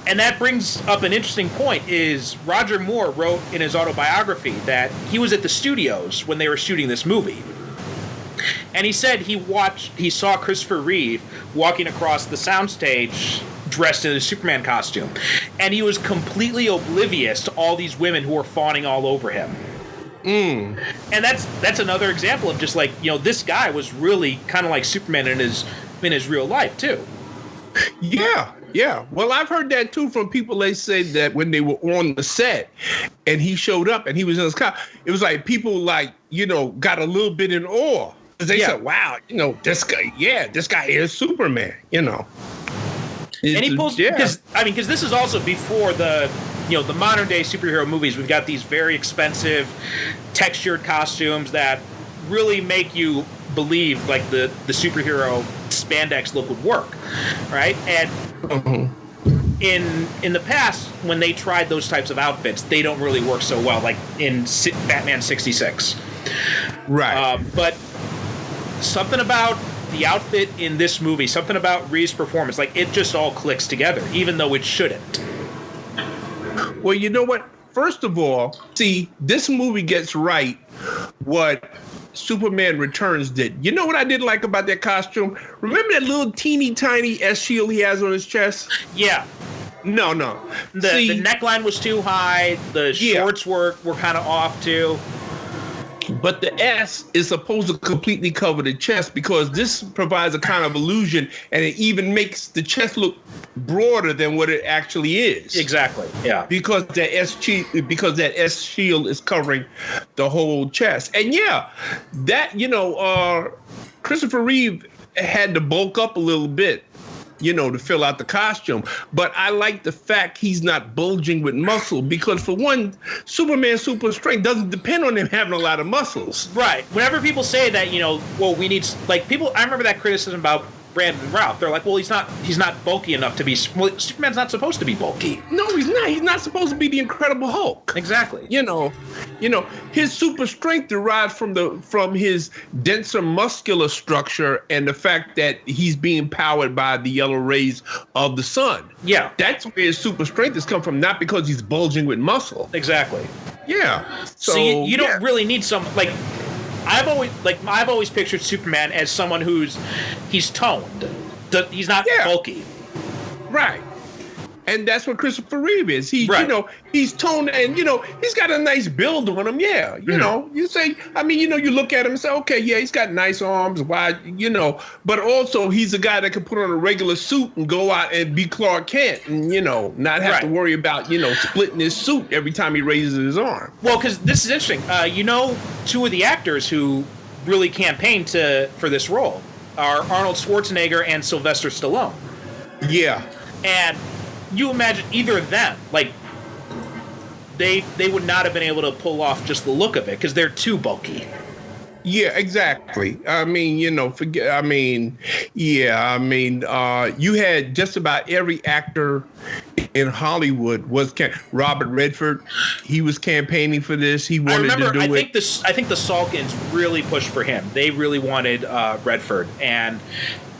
And that brings up an interesting point. Is Roger Moore wrote in his autobiography that he was at the studios when they were shooting this movie, and he said he saw Christopher Reeve walking across the soundstage dressed in a Superman costume, and he was completely oblivious to all these women who were fawning all over him. And that's another example of just like, this guy was really kind of like Superman in his real life too. Yeah, Yeah, well, I've heard that too from people. They said that when they were on the set and he showed up and he was in his car, it was like people like, got a little bit in awe. They said, wow, this guy is Superman, And he pulls, because this is also before the modern day superhero movies. We've got these very expensive textured costumes that really make you believe like the superhero spandex look would work, right? And in the past, when they tried those types of outfits, they don't really work so well, like in Batman 66. Right. But something about the outfit in this movie, something about Reeves' performance, like it just all clicks together, even though it shouldn't. Well, you know what? First of all, see, this movie gets right what Superman Returns did. You know what I didn't like about that costume? Remember that little teeny tiny S shield he has on his chest? Yeah. No. The neckline was too high. The shorts were kind of off too. But the S is supposed to completely cover the chest because this provides a kind of illusion, and it even makes the chest look broader than what it actually is. Exactly. Yeah. Because that S shield is covering the whole chest, and Christopher Reeve had to bulk up a little bit, to fill out the costume. But I like the fact he's not bulging with muscle because, for one, Superman's super strength doesn't depend on him having a lot of muscles. Right. Whenever people say that, we need, like, people, I remember that criticism about Brandon Routh. They're like, well, he's not bulky enough to be, well, Superman's not supposed to be bulky. No, he's not. He's not supposed to be the Incredible Hulk. Exactly. His super strength derives from his denser muscular structure and the fact that he's being powered by the yellow rays of the sun. Yeah. That's where his super strength has come from, not because he's bulging with muscle. Exactly. Yeah. So you don't really need some, like, I've always pictured Superman as someone he's toned. He's not bulky. Right. And that's what Christopher Reeve is. He's toned and, he's got a nice build on him. Yeah. You say, you look at him and say, okay, yeah, he's got nice arms, wide, but also he's a guy that can put on a regular suit and go out and be Clark Kent and, not have to worry about, splitting his suit every time he raises his arm. Well, because this is interesting. Two of the actors who really campaigned for this role are Arnold Schwarzenegger and Sylvester Stallone. Yeah. And you imagine either of them, like, they would not have been able to pull off just the look of it because they're too bulky. Yeah, exactly. You had just about every actor in Hollywood was Robert Redford. He was campaigning for this. He wanted to do it. I think the Salkins really pushed for him. They really wanted Redford, and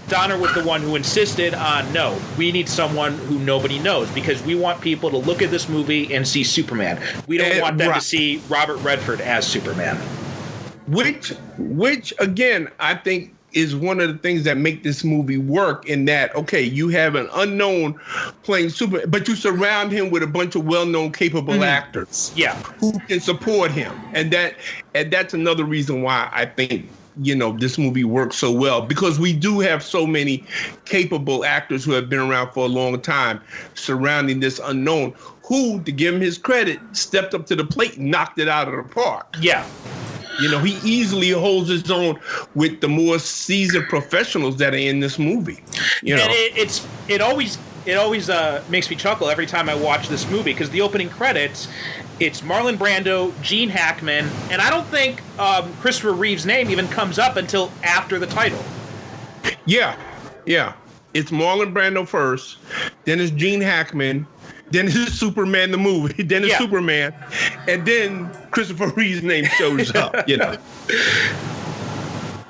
Donner was the one who insisted on, no, we need someone who nobody knows because we want people to look at this movie and see Superman. We don't want them to see Robert Redford as Superman. Which again, I think is one of the things that make this movie work in that, okay, you have an unknown playing Superman, but you surround him with a bunch of well-known, capable actors who can support him. And that's another reason why I think this movie works so well, because we do have so many capable actors who have been around for a long time surrounding this unknown who, to give him his credit, stepped up to the plate and knocked it out of the park. Yeah. He easily holds his own with the more seasoned professionals that are in this movie. And it always makes me chuckle every time I watch this movie because the opening credits, it's Marlon Brando, Gene Hackman, and I don't think Christopher Reeve's name even comes up until after the title. Yeah. It's Marlon Brando first, then it's Gene Hackman, then it's Superman the movie, then it's Superman, and then Christopher Reeve's name shows up.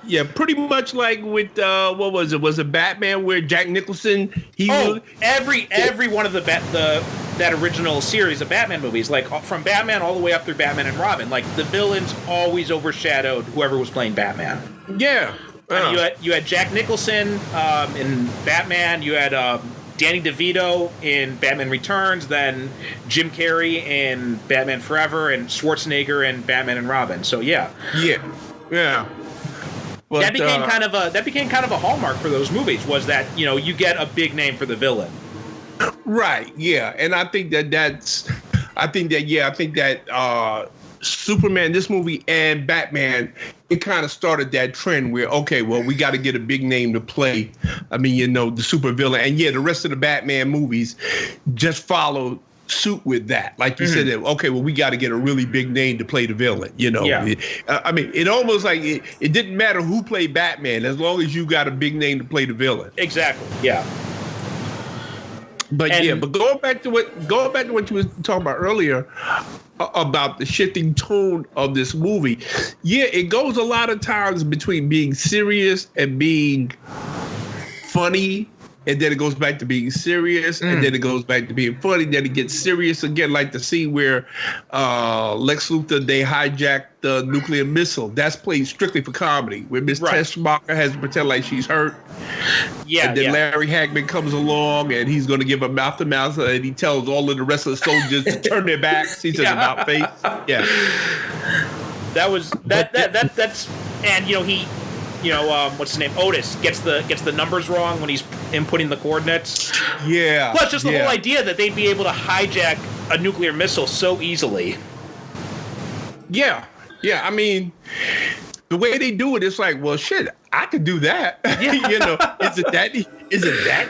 Yeah, pretty much like with what was it? Was it Batman where Jack Nicholson? Every one of that original series of Batman movies, like from Batman all the way up through Batman and Robin, like the villains always overshadowed whoever was playing Batman. Yeah. You had Jack Nicholson in Batman. You had Danny DeVito in Batman Returns. Then Jim Carrey in Batman Forever, and Schwarzenegger in Batman and Robin. So yeah. But, that became kind of a hallmark for those movies, was that you get a big name for the villain. Right. Yeah. And I think that Superman, this movie, and Batman, it kind of started that trend where, okay, well, we got to get a big name to play. I mean, you know, the supervillain. And yeah, the rest of the Batman movies just followed suit with that. Like you said, that, okay, well, we got to get a really big name to play the villain, you know. Yeah. I mean, it almost like it didn't matter who played Batman as long as you got a big name to play the villain. Exactly. Yeah. But but going back to what you were talking about earlier about the shifting tone of this movie, yeah, it goes a lot of times between being serious and being funny, and then it goes back to being serious, and then it goes back to being funny. Then it gets serious again, like the scene where Lex Luthor, they hijacked the nuclear missile. That's played strictly for comedy, where Miss Teschmacher has to pretend like she's hurt. Yeah, and then Larry Hagman comes along, and he's going to give a mouth-to-mouth, and he tells all of the rest of the soldiers to turn their backs. He says about face. Yeah, that's and you know he. You know, what's his name? Otis gets the numbers wrong when he's inputting the coordinates. Yeah. Plus, just the whole idea that they'd be able to hijack a nuclear missile so easily. Yeah. Yeah. I mean, the way they do it, it's like, well, shit, I could do that. Yeah. You know, is it that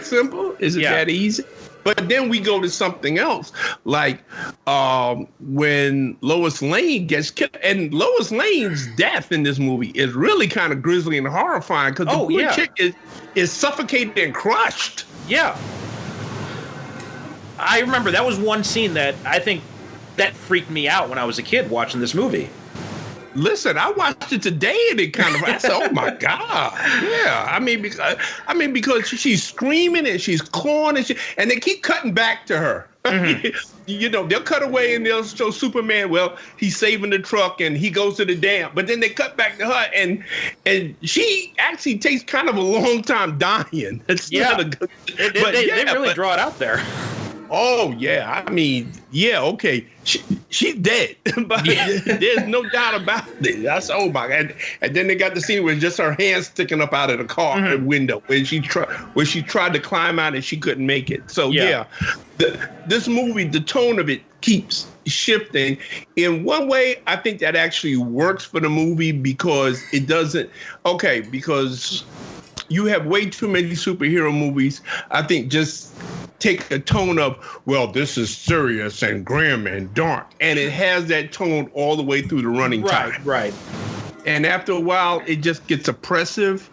simple? Is it that easy? But then we go to something else, like when Lois Lane gets killed. And Lois Lane's death in this movie is really kind of grisly and horrifying because the poor chick is suffocated and crushed. Yeah. I remember that was one scene that I think that freaked me out when I was a kid watching this movie. Listen, I watched it today and it kind of, I said, oh my God. Yeah. I mean, because she's screaming and she's clawing and they keep cutting back to her. Mm-hmm. You know, they'll cut away and they'll show Superman, well, he's saving the truck and he goes to the dam. But then they cut back to her and she actually takes kind of a long time dying. It's not a good, they really draw it out there. Oh, yeah. I mean, yeah, okay. She's dead. But there's no doubt about it. That's, oh, my God. And then they got the scene where just her hand sticking up out of the car window where she tried to climb out and she couldn't make it. So, this movie, the tone of it keeps shifting. In one way, I think that actually works for the movie because it doesn't, because you have way too many superhero movies, I think, just take a tone of, well, this is serious and grim and dark. And it has that tone all the way through the running time. Right. And after a while, it just gets oppressive.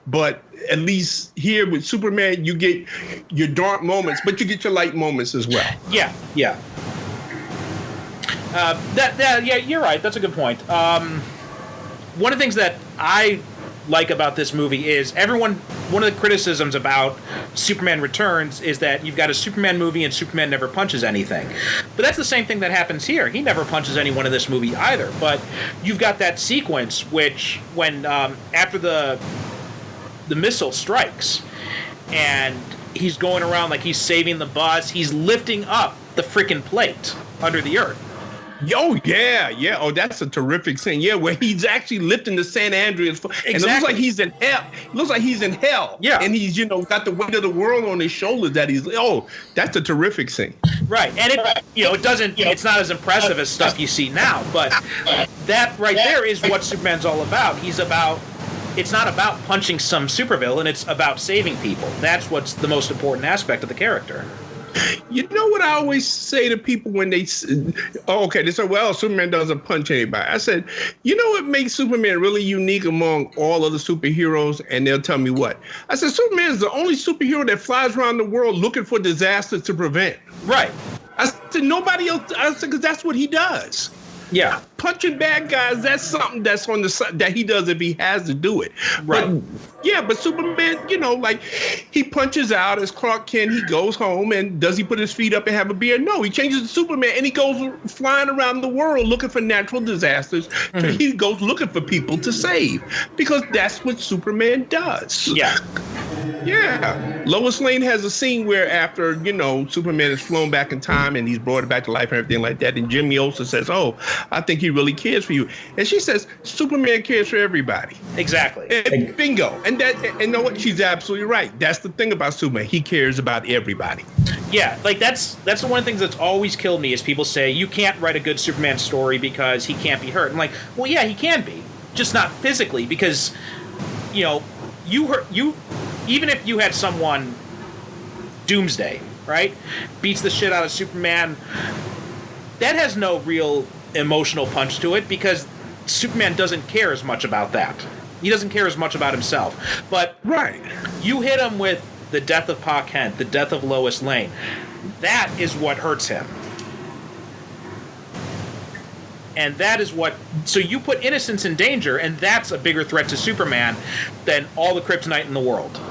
But at least here with Superman, you get your dark moments, but you get your light moments as well. Yeah. You're right. That's a good point. One of the things that I like about this movie is one of the criticisms about Superman Returns is that you've got a Superman movie and Superman never punches anything. But that's the same thing that happens here. He never punches anyone in this movie either. But you've got that sequence which when after the missile strikes and he's going around like he's saving the bus, he's lifting up the freaking plate under the earth. Oh, yeah. Oh, that's a terrific scene. Yeah, where he's actually lifting the San Andreas. Exactly. And it looks like he's in hell. Yeah. And he's, got the weight of the world on his shoulders that's a terrific scene. Right. And it doesn't, it's not as impressive as stuff you see now, but that right there is what Superman's all about. It's not about punching some supervillain, it's about saving people. That's what's the most important aspect of the character. You know what I always say to people when they say, well, Superman doesn't punch anybody. I said, you know what makes Superman really unique among all other superheroes? And they'll tell me what. I said, Superman is the only superhero that flies around the world looking for disasters to prevent. Right. I said, nobody else, because that's what he does. Yeah. Punching bad guys, that's something that's on the side that he does if he has to do it. Right. But Superman, he punches out as Clark Kent, he goes home, and does he put his feet up and have a beer? No, he changes to Superman, and he goes flying around the world looking for natural disasters. Mm-hmm. He goes looking for people to save, because that's what Superman does. Yeah. Yeah. Lois Lane has a scene where after, Superman is flown back in time and he's brought it back to life and everything like that, and Jimmy Olsen says, oh, I think he really cares for you. And she says, Superman cares for everybody. Exactly. And bingo. And you know what? She's absolutely right. That's the thing about Superman. He cares about everybody. Yeah, like that's the one of the things that's always killed me is people say you can't write a good Superman story because he can't be hurt. I'm like, well, yeah, he can be, just not physically, because you even if you had someone Doomsday, right, beats the shit out of Superman, that has no real emotional punch to it because Superman doesn't care as much about that. He doesn't care as much about himself. But right, you hit him with the death of Pa Kent, the death of Lois Lane. That is what hurts him. And that is what... So you put innocence in danger, and that's a bigger threat to Superman than all the kryptonite in the world.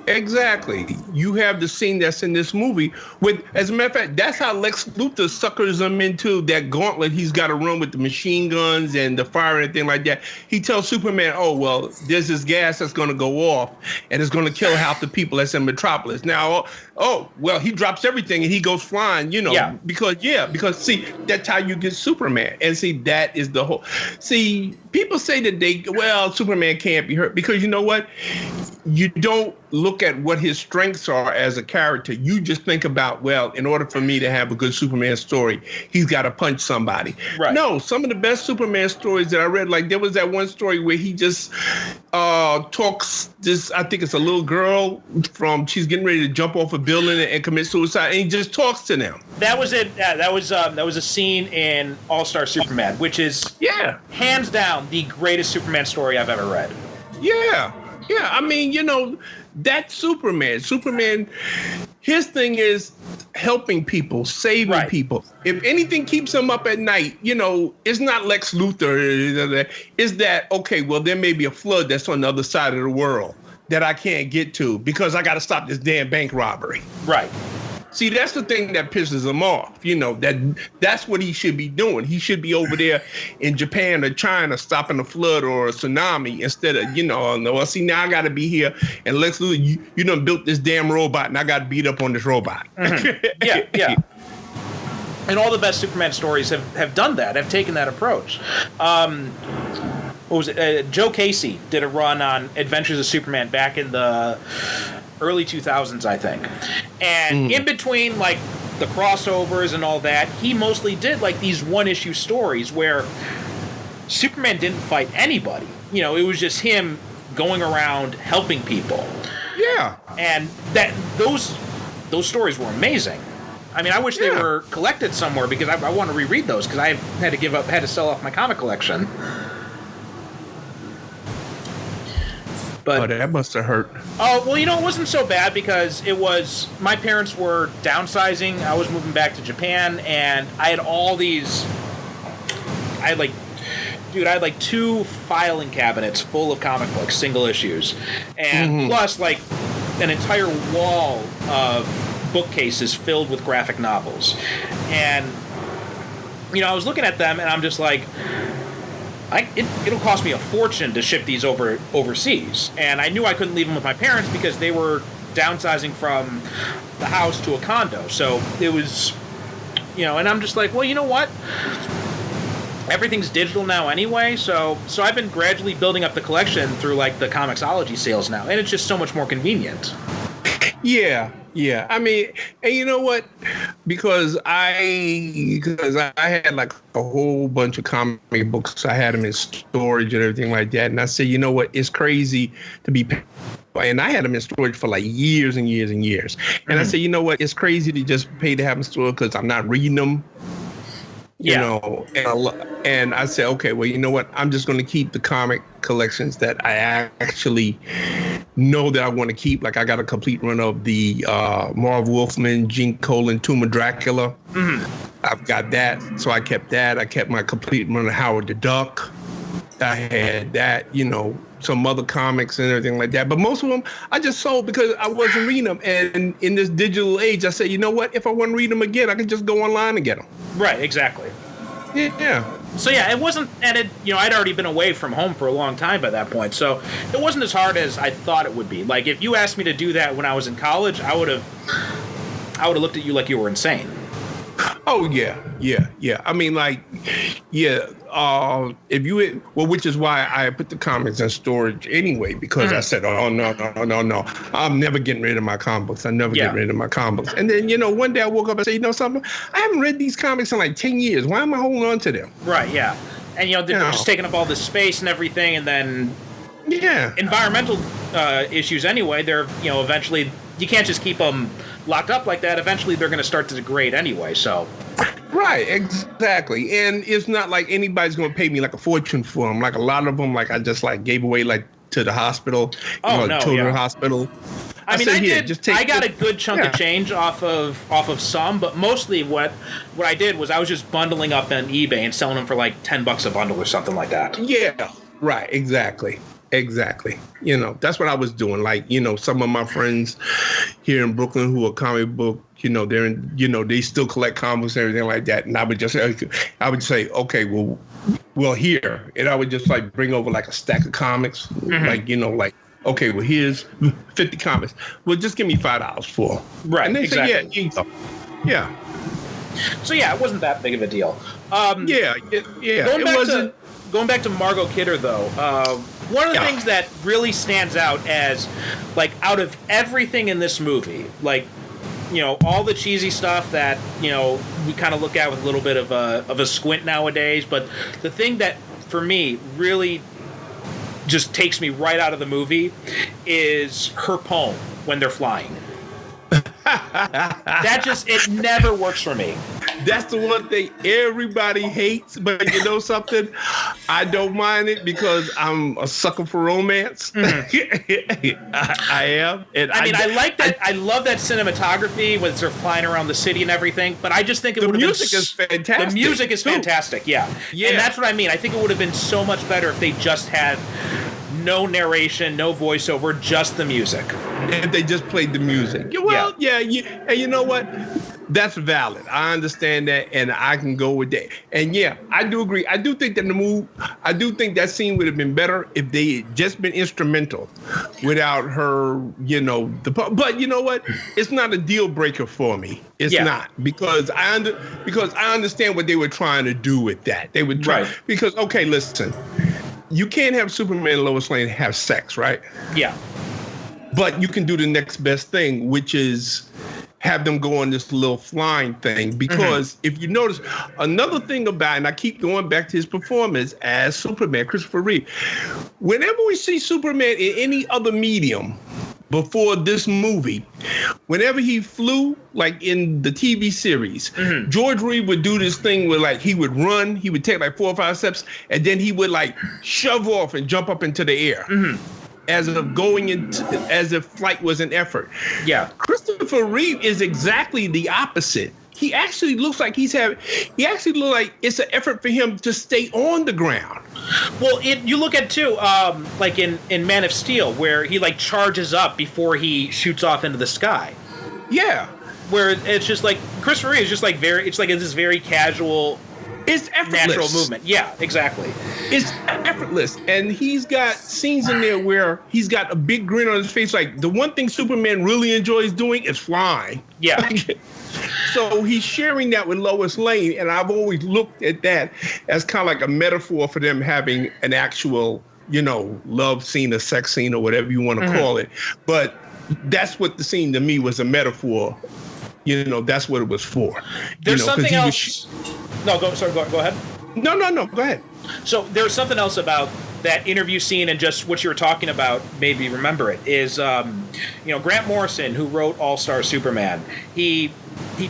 Exactly. You have the scene that's in this movie with, as a matter of fact, that's how Lex Luthor suckers him into that gauntlet he's got to run with the machine guns and the fire and everything like that. He tells Superman, oh, well, there's this gas that's going to go off and it's going to kill half the people that's in Metropolis. Now, well, he drops everything and he goes flying, because see, that's how you get Superman. And see, that is the whole, see, people say that Superman can't be hurt because you know what? You don't look at what his strengths are as a character. You just think about, well, in order for me to have a good Superman story, he's got to punch somebody. Right. No, some of the best Superman stories that I read, like there was that one story where he just talks this, I think it's a little girl she's getting ready to jump off a building and commit suicide, and he just talks to them. That was it. That was a scene in All-Star Superman, which is hands down the greatest Superman story I've ever read. Yeah. Yeah, I mean, that's Superman. Superman, his thing is helping people, saving people. If anything keeps him up at night, it's not Lex Luthor. It's that, okay, well, there may be a flood that's on the other side of the world that I can't get to because I got to stop this damn bank robbery. Right. See, that's the thing that pisses him off. That's what he should be doing. He should be over there in Japan or China stopping a flood or a tsunami instead of, see, now I got to be here and Lex Luthor, you done built this damn robot and I got to beat up on this robot. Mm-hmm. Yeah. And all the best Superman stories have done that, have taken that approach. What was it? Joe Casey did a run on Adventures of Superman back in the early 2000s, I think. And in between, like, the crossovers and all that, he mostly did, like, these one-issue stories where Superman didn't fight anybody. It was just him going around helping people. Yeah. And those stories were amazing. I mean, I wish they were collected somewhere because I want to reread those because I had to sell off my comic collection. But, that must have hurt. Oh, well, it wasn't so bad because my parents were downsizing. I was moving back to Japan, and I had I had 2 filing cabinets full of comic books, single issues, and plus, like, an entire wall of bookcases filled with graphic novels. And, I was looking at them, and I'm just like, it'll cost me a fortune to ship these overseas. And I knew I couldn't leave them with my parents because they were downsizing from the house to a condo. So it was, and I'm just like, well, you know what? Everything's digital now anyway. So I've been gradually building up the collection through, like, the Comixology sales now. And it's just so much more convenient. Yeah. I mean, and you know what? Because I had like a whole bunch of comic books. I had them in storage and everything like that. And I said, you know what? It's crazy to be. And I had them in storage for like years and years and years. And I said, you know what? It's crazy to just pay to have them stored because I'm not reading them. And I said, okay, well, you know what? I'm just going to keep the comic collections that I actually know that I want to keep. Like, I got a complete run of the Marv Wolfman, Gene Colan, Tomb of Dracula. I've got that, so I kept that. I kept my complete run of Howard the Duck. I had that, some other comics and everything like that. But most of them I just sold because I wasn't reading them. And in this digital age, I said, you know what? If I want to read them again, I can just go online and get them. Right, exactly. Yeah. So yeah, it wasn't, and I'd already been away from home for a long time by that point, so it wasn't as hard as I thought it would be. Like, if you asked me to do that when I was in college, I would have looked at you like you were insane. Oh yeah. I mean, like, yeah. If you which is why I put the comics in storage anyway, because I said, oh no, I'm never getting rid of my comic books. I'm never getting rid of my comic books. And then one day I woke up and said, you know something? I haven't read these comics in like 10 years. Why am I holding on to them? Right. Yeah. And they're just taking up all this space and everything, and then environmental issues anyway. They're eventually you can't just keep them locked up like that. Eventually they're going to start to degrade anyway. So. Right, exactly. And it's not like anybody's going to pay me like a fortune for them. Like a lot of them, like I just like gave away like to the hospital, children's hospital. I mean, I got a good chunk of change off of some, but mostly what I did was I was just bundling up on eBay and selling them for like $10 a bundle or something like that. Yeah, right, exactly. That's what I was doing. Like, some of my friends here in Brooklyn who are comic book, they're in, they still collect comics and everything like that. And I would say, okay, well, here. And I would just like bring over like a stack of comics, like, okay, well, here's 50 comics. Well, just give me $5 for them. Right. And they say, yeah, you go. Yeah. So yeah, it wasn't that big of a deal. Going back to Margot Kidder, though, one of the things that really stands out as, like, out of everything in this movie, like, all the cheesy stuff that, we kind of look at with a little bit of a squint nowadays, but the thing that, for me, really just takes me right out of the movie is her poem when they're flying. It never works for me. That's the one thing everybody hates, but you know something? I don't mind it because I'm a sucker for romance. Mm-hmm. I am. And I like that. I love that cinematography when they're flying around the city and everything, but I just think it would have been... The music is fantastic. The music is fantastic, yeah. And that's what I mean. I think it would have been so much better if they just had no narration, no voiceover, just the music. And they just played the music. Well, and you know what? That's valid. I understand that, and I can go with that. And yeah, I do agree. I do think that scene would have been better if they had just been instrumental without her, but you know what? It's not a deal breaker for me. It's not, because I understand what they were trying to do with that. They would try, because, okay, listen, you can't have Superman and Lois Lane have sex, right? Yeah. But you can do the next best thing, which is have them go on this little flying thing. Because if you notice, another thing about, and I keep going back to his performance as Superman, Christopher Reeve, whenever we see Superman in any other medium before this movie, whenever he flew, like in the TV series, George Reeve would do this thing where like he would run, he would take like 4 or 5 steps, and then he would like shove off and jump up into the air. As if flight was an effort. Yeah. Christopher Reeve is exactly the opposite. He actually looks like it's an effort for him to stay on the ground. Well, you look at too, like in Man of Steel, where he like charges up before he shoots off into the sky. Yeah. Where it's just like Christopher Reeve is just like it's this very casual. It's effortless. Natural movement. Yeah, exactly. It's effortless. And he's got scenes in there where he's got a big grin on his face. Like, the one thing Superman really enjoys doing is flying. Yeah. So he's sharing that with Lois Lane. And I've always looked at that as kind of like a metaphor for them having an actual, love scene, a sex scene, or whatever you want to call it. But that's what the scene to me was, a metaphor. That's what it was for. There's something else. No, go ahead. No, go ahead. So there's something else about that interview scene, and just what you were talking about made me remember it, is, Grant Morrison, who wrote All-Star Superman, he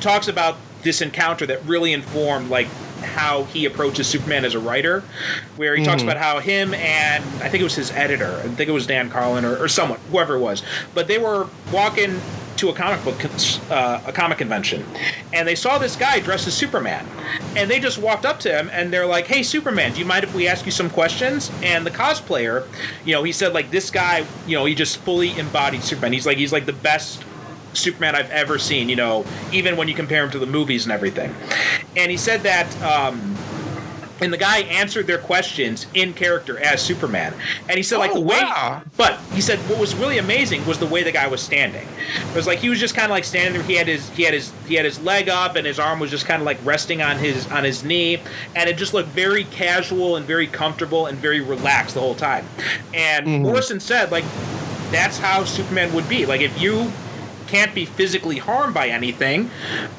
talks about this encounter that really informed, like, how he approaches Superman as a writer, where he talks about how him and, I think it was his editor, I think it was Dan Carlin or someone, whoever it was, but they were walking to a comic convention, and they saw this guy dressed as Superman, and they just walked up to him and they're like, "Hey, Superman, do you mind if we ask you some questions?" And the cosplayer, he said, like, this guy, he just fully embodied Superman. He's like the best Superman I've ever seen, even when you compare him to the movies and everything. And he said that And the guy answered their questions in character as Superman. And he said, like, the way... Wow. But he said what was really amazing was the way the guy was standing. It was like he was just kind of like standing there. He had his leg up, and his arm was just kind of like resting on his knee. And it just looked very casual and very comfortable and very relaxed the whole time. And Morrison said, like, that's how Superman would be. Like, if you can't be physically harmed by anything,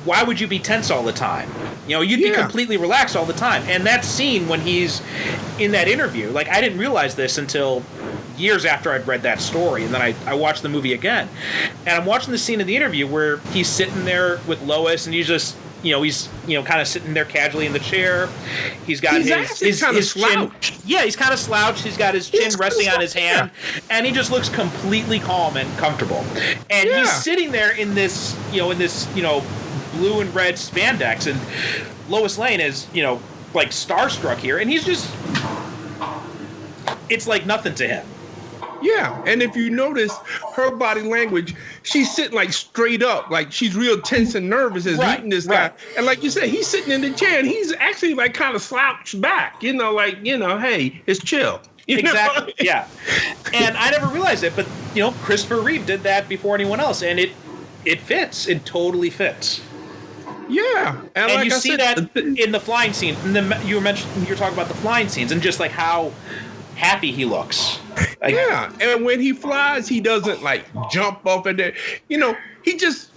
why would you be tense all the time? You know, you'd be completely relaxed all the time. And that scene when he's in that interview, like, I didn't realize this until years after I'd read that story, and then I watched the movie again. And I'm watching the scene in the interview where he's sitting there with Lois, and he's just, he's kind of sitting there casually in the chair. He's got his kind of chin. Yeah, he's kind of slouched. He's got his chin resting on his hand, and he just looks completely calm and comfortable. And he's sitting there in this, blue and red spandex, and Lois Lane is, like starstruck here, and he's just, it's like nothing to him. Yeah, and if you notice her body language, she's sitting like straight up, like she's real tense and nervous as meeting this guy. And like you said, he's sitting in the chair, and he's actually like kind of slouched back, hey, it's chill. Exactly. Yeah. And I never realized it, but Christopher Reeve did that before anyone else, and it fits. It totally fits. Yeah, and like you see that in the flying scene. You're talking about the flying scenes and just like how happy he looks. Like, and when he flies, he doesn't like jump up in there. He just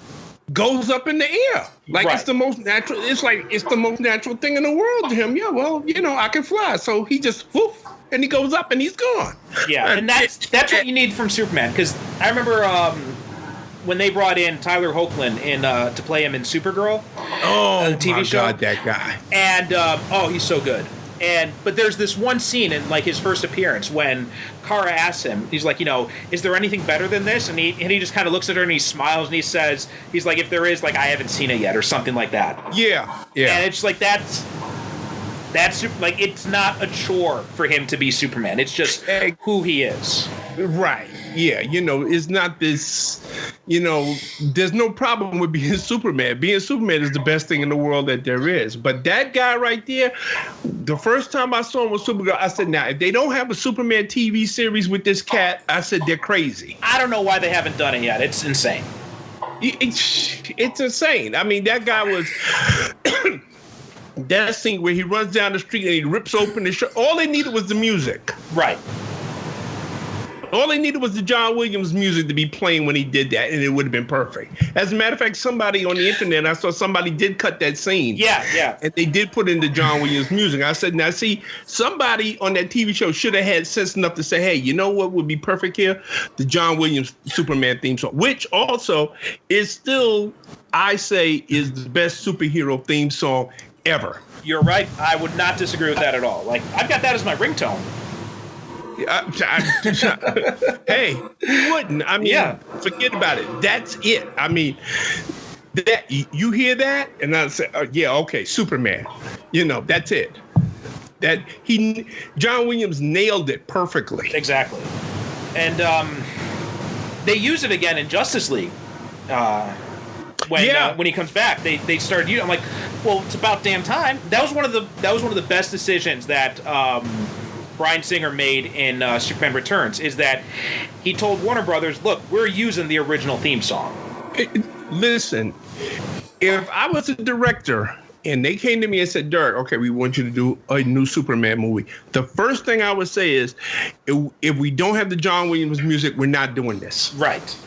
goes up in the air. Like it's the most natural. It's like it's the most natural thing in the world to him. Yeah, well, I can fly, so he just woof, and he goes up and he's gone. Yeah, and that's what you need from Superman. Because I remember when they brought in Tyler Hoechlin to play him in Supergirl, the TV show. God, that guy. And he's so good. But there's this one scene in like his first appearance when Kara asks him, he's like, is there anything better than this? And he just kind of looks at her and he smiles and he says, he's like, if there is, like, I haven't seen it yet, or something like that. Yeah. And it's like that's like, it's not a chore for him to be Superman. It's just who he is. Right. Yeah. It's not this, there's no problem with being Superman. Being Superman is the best thing in the world that there is. But that guy right there, the first time I saw him with Supergirl, I said, now, if they don't have a Superman TV series with this cat, I said, they're crazy. I don't know why they haven't done it yet. It's insane. It's insane. I mean, that guy was... that scene where he runs down the street and he rips open the shirt. All they needed was the music. Right. All they needed was the John Williams music to be playing when he did that, and it would have been perfect. As a matter of fact, somebody on the internet, I saw somebody did cut that scene. Yeah. And they did put in the John Williams music. I said, now see, somebody on that TV show should have had sense enough to say, hey, you know what would be perfect here? The John Williams Superman theme song, which also is still, I say, is the best superhero theme song ever. You're right. I would not disagree with that at all. Like, I've got that as my ringtone. Hey, who wouldn't? I mean, forget about it. That's it. I mean, that you hear that, and I say, okay, Superman. That's it. John Williams nailed it perfectly. Exactly. And they use it again in Justice League. When he comes back, they started using. I'm like, well, it's about damn time. That was one of the best decisions that Bryan Singer made in Superman Returns, is that he told Warner Brothers, look, we're using the original theme song. Listen, if I was a director and they came to me and said, Derrick, okay, we want you to do a new Superman movie, the first thing I would say is, if we don't have the John Williams music, we're not doing this. Right.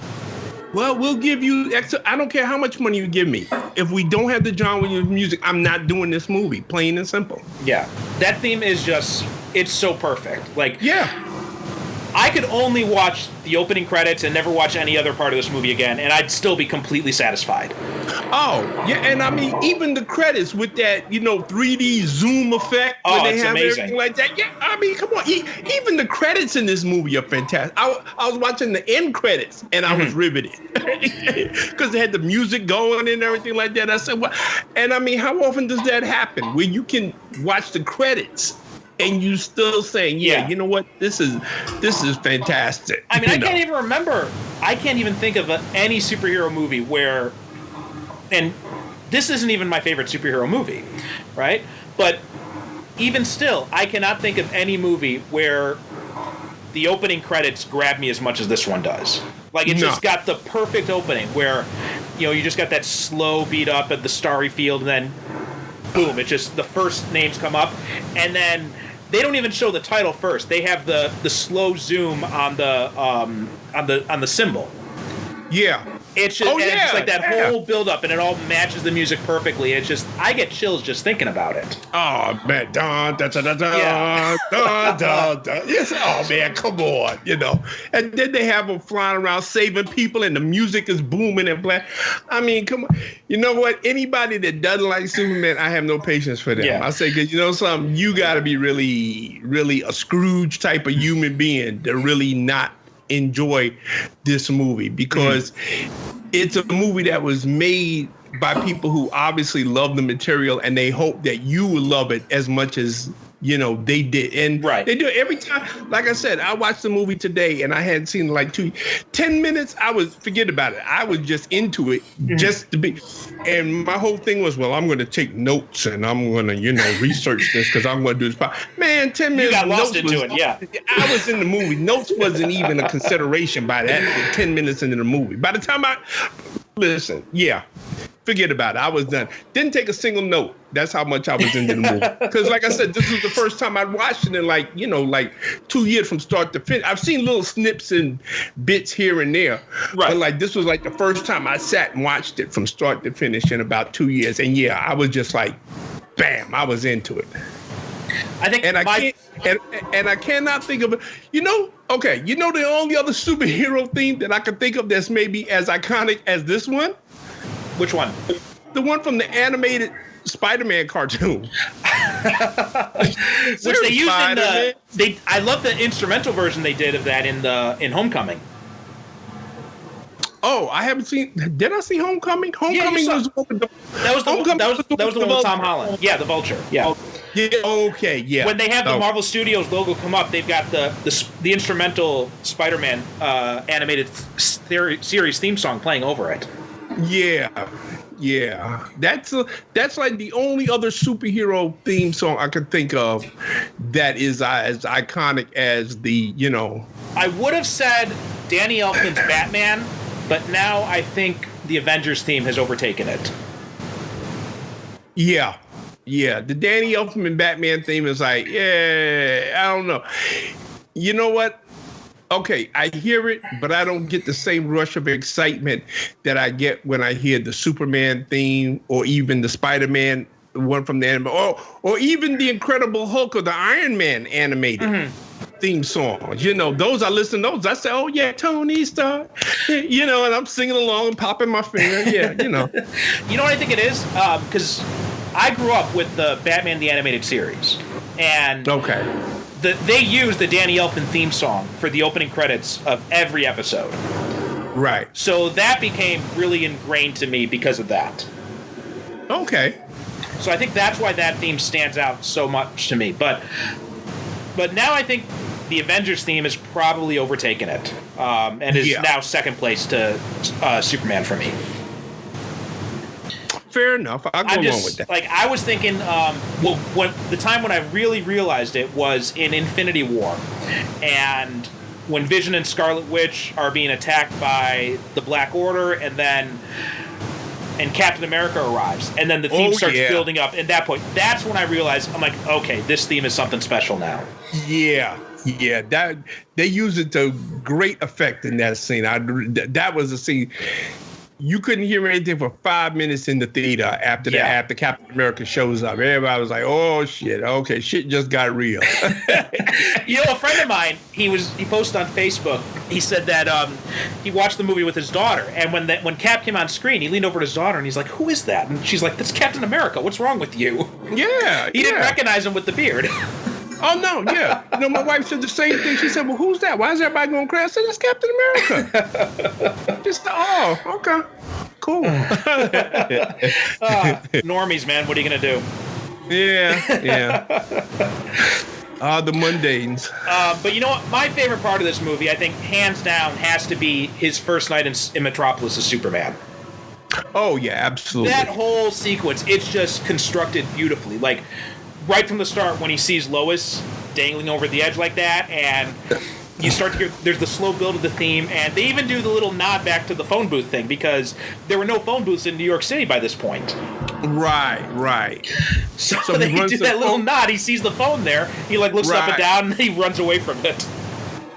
Well, we'll give you extra. I don't care how much money you give me. If we don't have the John Williams music, I'm not doing this movie. Plain and simple. Yeah. That theme is just, it's so perfect. Like, yeah. I could only watch the opening credits and never watch any other part of this movie again, and I'd still be completely satisfied. Oh, yeah, and I mean, even the credits with that, 3D zoom effect. Oh, it's amazing. Everything like that. Yeah, I mean, come on. Even the credits in this movie are fantastic. I was watching the end credits, and I was riveted. Because they had the music going and everything like that. I said, well, and I mean, how often does that happen? Where you can watch the credits and you still saying, you know what, this is fantastic. I mean, I can't even remember. I can't even think of any superhero movie where, and this isn't even my favorite superhero movie, right? But even still, I cannot think of any movie where the opening credits grab me as much as this one does. Like, it's just got the perfect opening where, you just got that slow beat up at the starry field, and then boom, it's just the first names come up, and then they don't even show the title first. They have the slow zoom on the symbol. Yeah. It's just, it's just like that whole build up, and it all matches the music perfectly. It's just, I get chills just thinking about it. Oh man, dun, dun, dun, dun, dun, dun, dun, dun. Yes, oh man, come on, And then they have them flying around saving people, and the music is booming and black. I mean, come on. You know what? Anybody that doesn't like Superman, I have no patience for them. Yeah. I say, because you know something, you got to be really, really a Scrooge type of human being to really not enjoy this movie, because it's a movie that was made by people who obviously love the material, and they hope that you will love it as much as they did. And they do it every time. Like I said, I watched the movie today, and I hadn't seen it like 10 minutes. Forget about it. I was just into it just to be. And my whole thing was, well, I'm going to take notes, and I'm going to, research this because I'm going to do this. Man, 10 minutes. You got lost into it, yeah. I was in the movie. Notes wasn't even a consideration by that 10 minutes into the movie. By the time forget about it. I was done. Didn't take a single note. That's how much I was into the movie. Because, like I said, this was the first time I'd watched it in like 2 years from start to finish. I've seen little snips and bits here and there. Right. But this was like the first time I sat and watched it from start to finish in about 2 years. And I was just like, bam, I was into it. I think, I cannot think of it. Okay, the only other superhero theme that I can think of that's maybe as iconic as this one. Which one? The one from the animated Spider-Man cartoon. Which they used I love the instrumental version they did of that in Homecoming. Oh, I haven't seen. Did I see Homecoming? Homecoming was the one with Tom Holland. Yeah, the Vulture. Yeah. Oh, yeah. Okay. Yeah. When they have the Marvel Studios logo come up, they've got the instrumental Spider-Man animated series theme song playing over it. Yeah. That's like the only other superhero theme song I can think of that is as iconic as the. I would have said Danny Elfman's Batman, but now I think the Avengers theme has overtaken it. Yeah. The Danny Elfman Batman theme is like, I don't know. You know what? Okay, I hear it, but I don't get the same rush of excitement that I get when I hear the Superman theme or even the Spider-Man one from the anime, or even the Incredible Hulk or the Iron Man animated theme songs. Those I listen to those. I say, oh yeah, Tony Stark. And I'm singing along and popping my finger. Yeah, You know what I think it is? Because I grew up with the Batman the Animated Series, and they use the Danny Elfman theme song for the opening credits of every episode. Right. So that became really ingrained to me because of that. Okay. So I think that's why that theme stands out so much to me. But now I think the Avengers theme has probably overtaken it, and is now second place to Superman for me. Fair enough. I'll go along with that. Like, I was thinking, when the time when I really realized it was in Infinity War, and when Vision and Scarlet Witch are being attacked by the Black Order, and Captain America arrives, and then the theme starts building up. At that point, that's when I realized, I'm like, okay, this theme is something special now. Yeah, that they use it to great effect in that scene. That was a scene. You couldn't hear anything for 5 minutes in the theater after Captain America shows up. Everybody was like, "Oh shit! Okay, shit just got real." A friend of mine, he posted on Facebook. He said that he watched the movie with his daughter, and when Cap came on screen, he leaned over to his daughter and he's like, "Who is that?" And she's like, "That's Captain America. What's wrong with you?" Yeah, he didn't recognize him with the beard. Oh, no, yeah. My wife said the same thing. She said, well, who's that? Why is everybody going crazy? I said, that's Captain America. Just, okay. Cool. Normies, man. What are you going to do? Yeah. The mundanes. But you know what? My favorite part of this movie, I think, hands down, has to be his first night in Metropolis as Superman. Oh, yeah, absolutely. That whole sequence, it's just constructed beautifully. Like, right from the start when he sees Lois dangling over the edge like that, and you start to hear there's the slow build of the theme, and they even do the little nod back to the phone booth thing because there were no phone booths in New York City by this point. Right. So they do that little nod. He sees the phone there. He like looks up and down, and he runs away from it.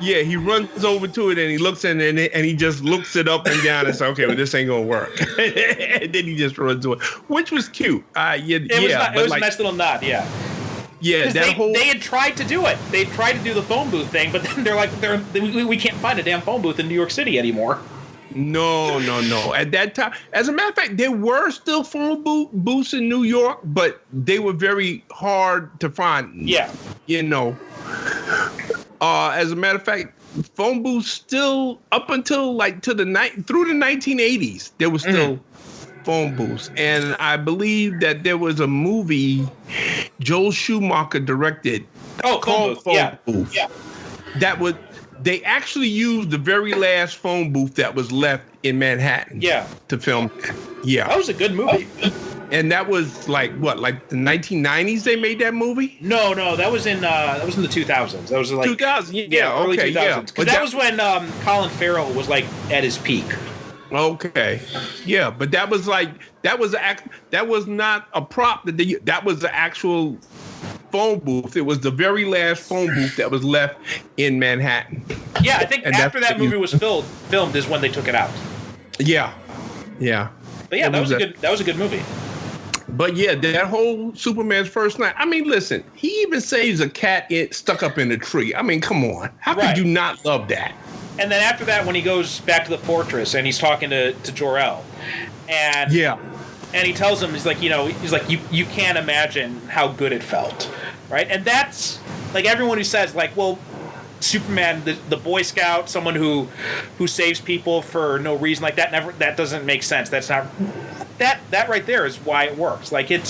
Yeah, he runs over to it and he looks in it and he just looks it up and down and says, "Okay, well, this ain't gonna work." And then he just runs to it, which was cute. It was a nice little nod. Yeah. Yeah, they had tried to do it. They tried to do the phone booth thing, but then they're like, we can't find a damn phone booth in New York City anymore. No. At that time, as a matter of fact, there were still phone booths in New York, but they were very hard to find. Yeah. As a matter of fact, phone booths still up until through the 1980s, there was still phone booths. And I believe that there was a movie Joel Schumacher directed called Phone Booth. Yeah. They actually used the very last phone booth that was left in Manhattan. Yeah. To film. Yeah. That was a good movie. And that was like the 1990s they made that movie? No, that was in the 2000s. That was like 2000. Early okay, 2000s. yeah. Because that was when Colin Farrell was like at his peak. Okay, yeah, but that was not a prop that was the actual phone booth. It was the very last phone booth that was left in Manhattan. Yeah, I think after that movie was filmed is when they took it out. Yeah. But yeah, that was a good movie. But yeah, that whole Superman's first night. I mean, listen, he even saves a cat stuck up in a tree. I mean, come on, how could you not love that? And then after that, when he goes back to the fortress and he's talking to Jor-El, and he tells him, he's like, you can't imagine how good it felt, right? And that's like everyone who says like, well, Superman, the Boy Scout, someone who saves people for no reason like that, that doesn't make sense. That's not that right there is why it works. Like it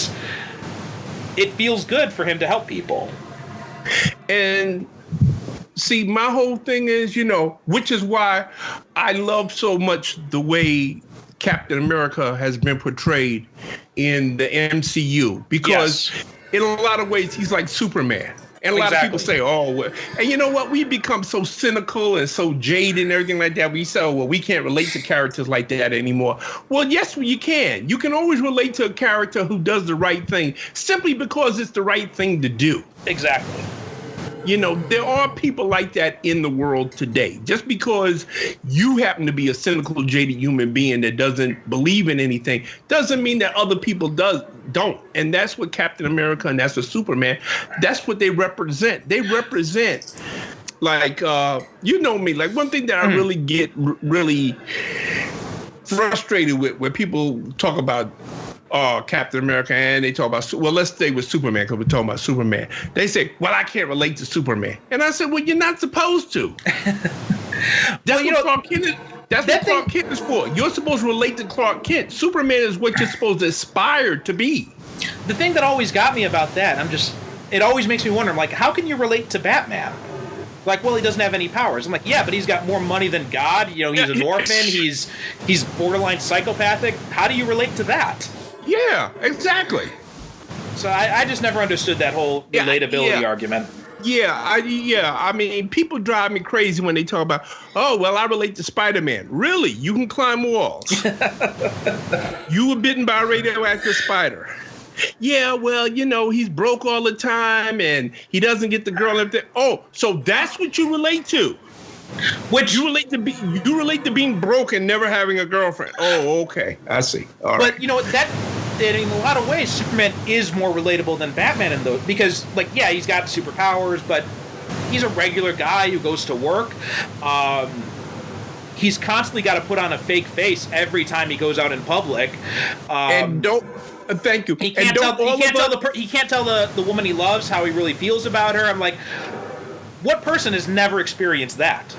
feels good for him to help people. And see, my whole thing is, which is why I love so much the way Captain America has been portrayed in the MCU, because in a lot of ways he's like Superman. And a lot of people say, and you know what? We become so cynical and so jaded and everything like that. We say, we can't relate to characters like that anymore. Well, yes, you can. You can always relate to a character who does the right thing simply because it's the right thing to do. Exactly. There are people like that in the world today. Just because you happen to be a cynical, jaded human being that doesn't believe in anything doesn't mean that other people don't. And that's what Captain America and that's what Superman, that's what they represent. They represent, like, me, like one thing that I really get really frustrated with when people talk about Captain America and they talk about, let's stay with Superman because we're talking about Superman. They say, I can't relate to Superman. And I said, you're not supposed to. That's what Clark Kent is. That's what Clark Kent is for. You're supposed to relate to Clark Kent. Superman is what you're supposed to aspire to be. The thing that always got me about that, it always makes me wonder, I'm like, how can you relate to Batman? Like, he doesn't have any powers. I'm like, yeah, but he's got more money than God. He's an orphan. He's borderline psychopathic. How do you relate to that? Yeah, exactly. So I just never understood that whole relatability argument. I mean, people drive me crazy when they talk about, I relate to Spider-Man. Really? You can climb walls. You were bitten by a radioactive spider. Yeah, he's broke all the time and he doesn't get the girl. So that's what you relate to. Which you relate to being broke and never having a girlfriend. Oh, okay, I see. All right. But in a lot of ways, Superman is more relatable than Batman in those, because he's got superpowers, but he's a regular guy who goes to work. He's constantly got to put on a fake face every time he goes out in public. Thank you. He can't tell the woman he loves how he really feels about her. I'm like, what person has never experienced that?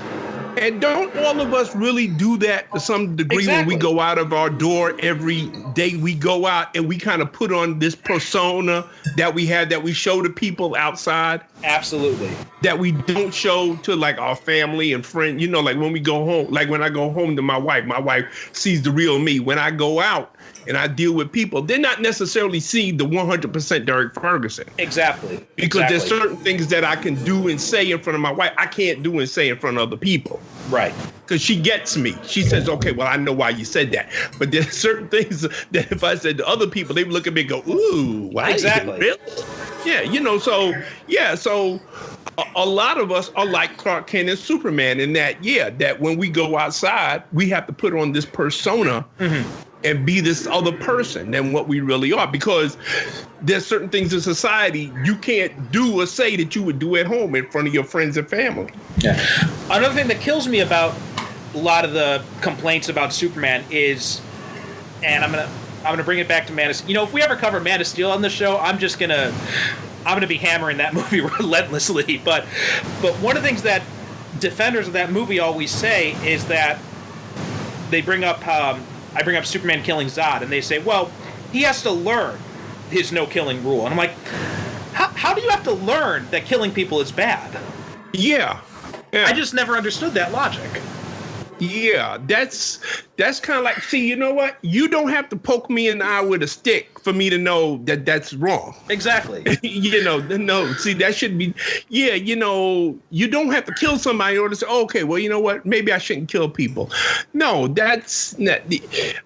And don't all of us really do that to some degree when we go out of our door every day? We go out and we kind of put on this persona that we have, that we show to people outside. Absolutely. That we don't show to like our family and friends. You know, like when we go home, like when I go home to my wife sees the real me. When I go out and I deal with people, they're not necessarily see the 100% Derrick Ferguson. Exactly. Because there's certain things that I can do and say in front of my wife I can't do and say in front of other people. Right. Because she gets me. She says, okay, well, I know why you said that. But there's certain things that if I said to other people, they would look at me and go, ooh, why? Exactly. Really? Yeah, you know, so a lot of us are like Clark Kent and Superman in that, that when we go outside, we have to put on this persona and be this other person than what we really are, because there's certain things in society you can't do or say that you would do at home in front of your friends and family. Yeah. Another thing that kills me about a lot of the complaints about Superman is, and I'm gonna bring it back to Man of Steel. You know, if we ever cover Man of Steel on the show, I'm gonna be hammering that movie relentlessly. But one of the things that defenders of that movie always say is that they bring up I bring up Superman killing Zod, and they say, well, he has to learn his no killing rule. And I'm like, how do you have to learn that killing people is bad? Yeah. I just never understood that logic. Yeah, that's kind of like, see, you know what? You don't have to poke me in the eye with a stick for me to know that that's wrong. Exactly. You know, no, see, that should be, you know, you don't have to kill somebody in order to say, okay, well, you know what? Maybe I shouldn't kill people. No, that's not,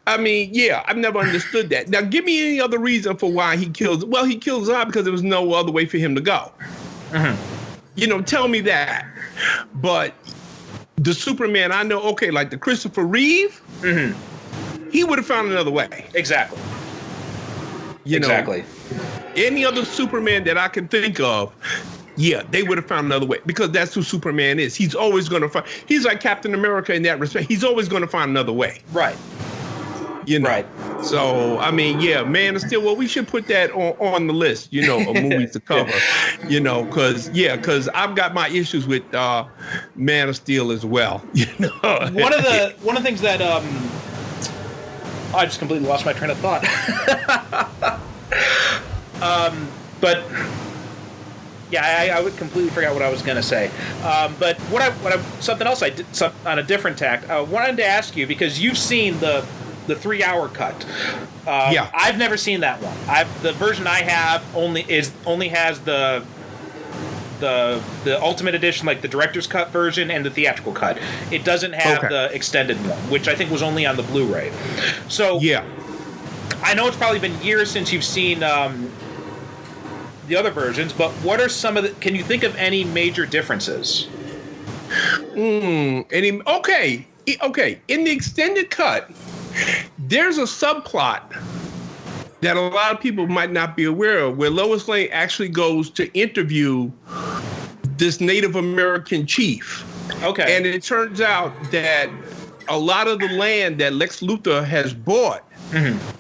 I mean, I've never understood that. Now, give me any other reason for why he kills Zod because there was no other way for him to go. You know, tell me that. But the Superman I know, okay, like the Christopher Reeve, he would have found another way. Exactly. You know, any other Superman that I can think of, they would have found another way, because that's who Superman is. He's always going to find. He's like Captain America in that respect. He's always going to find another way. Right. You know. Right. So I mean, Man of Steel. Well, we should put that on the list. You know, of movies to cover. You know, because I've got my issues with Man of Steel as well. You know. One of the things that I just completely lost my train of thought. But I would completely forget what I was going to say. But something else I did on a different tack. I wanted to ask you, because you've seen the 3-hour cut. I've never seen that one. The version I have only has the ultimate edition, like the director's cut version, and the theatrical cut. It doesn't have the extended one, which I think was only on the Blu-ray. So I know it's probably been years since you've seen the other versions, but what are some of the? Can you think of any major differences? Okay. In the extended cut, there's a subplot that a lot of people might not be aware of, where Lois Lane actually goes to interview this Native American chief. Okay. And it turns out that a lot of the land that Lex Luthor has bought,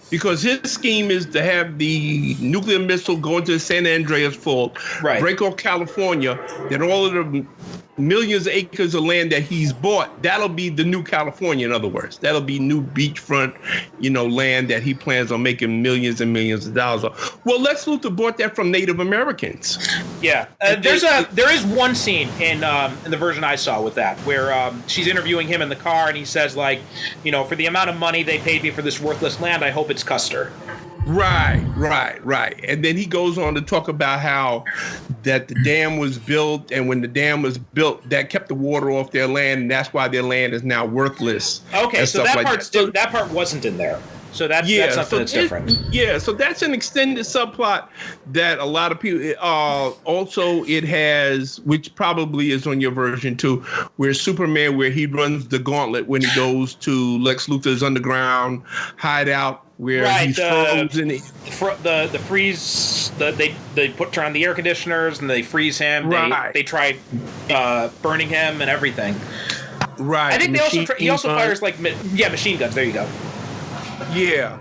because his scheme is to have the nuclear missile go into the San Andreas Fault, break off California, then all of the millions of acres of land that he's bought, that'll be the new California, in other words. That'll be new beachfront, land that he plans on making millions and millions of dollars on. Well, Lex Luthor bought that from Native Americans. Yeah. There is one scene in the version I saw with that, where she's interviewing him in the car, and he says, like, for the amount of money they paid me for this worthless land, I hope it's Custer. Right. And then he goes on to talk about how that the dam was built, and when the dam was built, that kept the water off their land, and that's why their land is now worthless. Okay, so that part wasn't in there. So that's something that's different. So that's an extended subplot that a lot of people. Also, it has, which probably is on your version too, where Superman, where he runs the gauntlet when he goes to Lex Luthor's underground hideout, where he's frozen. The freeze. They turn on the air conditioners and they freeze him. Right. They try burning him and everything. Right. I think he also fires machine guns. There you go. Yeah.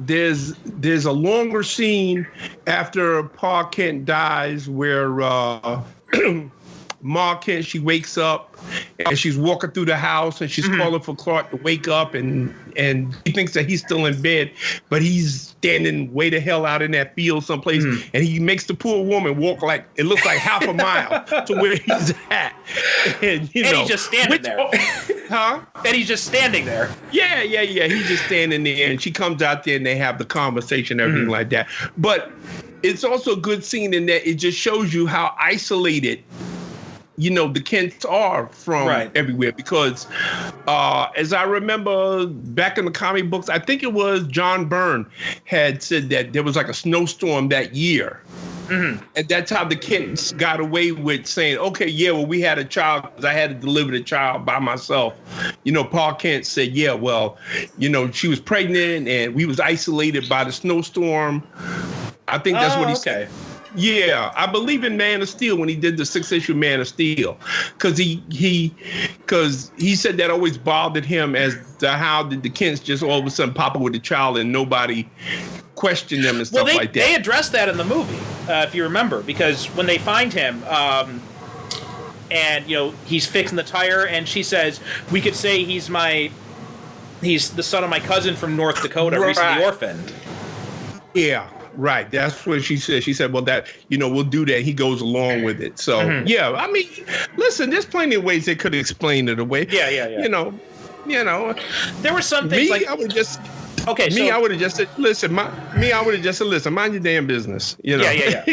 There's a longer scene after Pa Kent dies where Ma Kent, she wakes up and she's walking through the house and she's calling for Clark to wake up, and he thinks that he's still in bed, but he's standing way the hell out in that field someplace, and he makes the poor woman walk like it looks like half a mile to where he's at, and he's just standing there. Huh? And he's just standing there. Yeah. He's just standing there, and she comes out there and they have the conversation, everything like that. But it's also a good scene in that it just shows you how isolated, the Kents are from everywhere, because as I remember back in the comic books, I think it was John Byrne had said that there was like a snowstorm that year. And that's how the Kents got away with saying, okay, yeah, well, we had a child because I had to deliver the child by myself. Pa Kent said, yeah, well, she was pregnant and we was isolated by the snowstorm. I think that's what he said. Yeah, I believe in Man of Steel when he did the 6-issue Man of Steel, because he said that always bothered him as to how did the Kents just all of a sudden pop up with a child and nobody questioned them and stuff like that. They addressed that in the movie, if you remember, because when they find him, and he's fixing the tire, and she says, "We could say he's the son of my cousin from North Dakota, recently orphaned." Yeah. Right. That's what she said. She said, well, that, we'll do that. He goes along with it. So, yeah, I mean, listen, there's plenty of ways they could explain it away. Yeah. There were some things I would have just said, listen, mind your damn business. Yeah.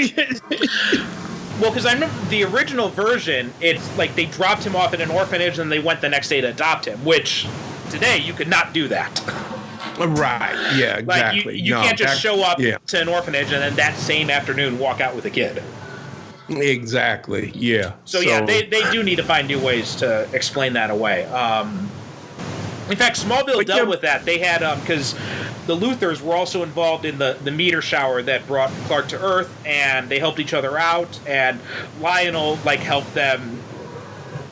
Well, because I remember the original version, it's like they dropped him off at an orphanage and they went the next day to adopt him, which today you could not do that. Right. Yeah, exactly. Like you can't just show up to an orphanage and then that same afternoon walk out with a kid. Exactly. Yeah. So yeah, they do need to find new ways to explain that away. In fact, Smallville dealt with that. They had because the Luthors were also involved in the meteor shower that brought Clark to Earth, and they helped each other out. And Lionel helped them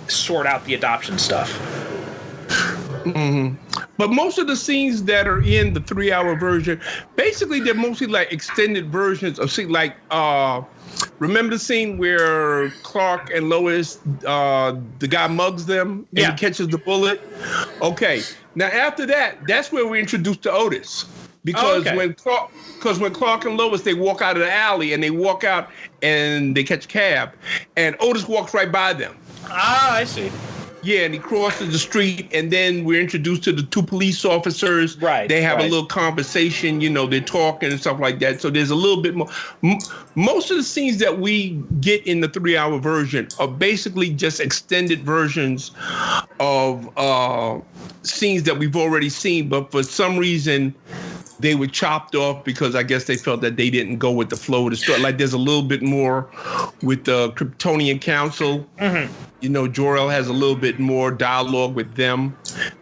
sort out the adoption stuff. Mm-hmm. But most of the scenes that are in the 3-hour version, basically they're mostly like extended versions of remember the scene where Clark and Lois, the guy mugs them and he catches the bullet? Okay. Now after that, that's where we're introduced to Otis. Because when Clark and Lois, they walk out of the alley and they walk out and they catch a cab, and Otis walks right by them. Ah, I see. Yeah, and he crosses the street, and then we're introduced to the 2 police officers. Right. They have a little conversation, they're talking and stuff like that. So there's a little bit more. Most of the scenes that we get in the 3-hour version are basically just extended versions of scenes that we've already seen, but for some reason they were chopped off because I guess they felt that they didn't go with the flow of the story. Like there's a little bit more with the Kryptonian Council. Mm-hmm. Jor-El has a little bit more dialogue with them,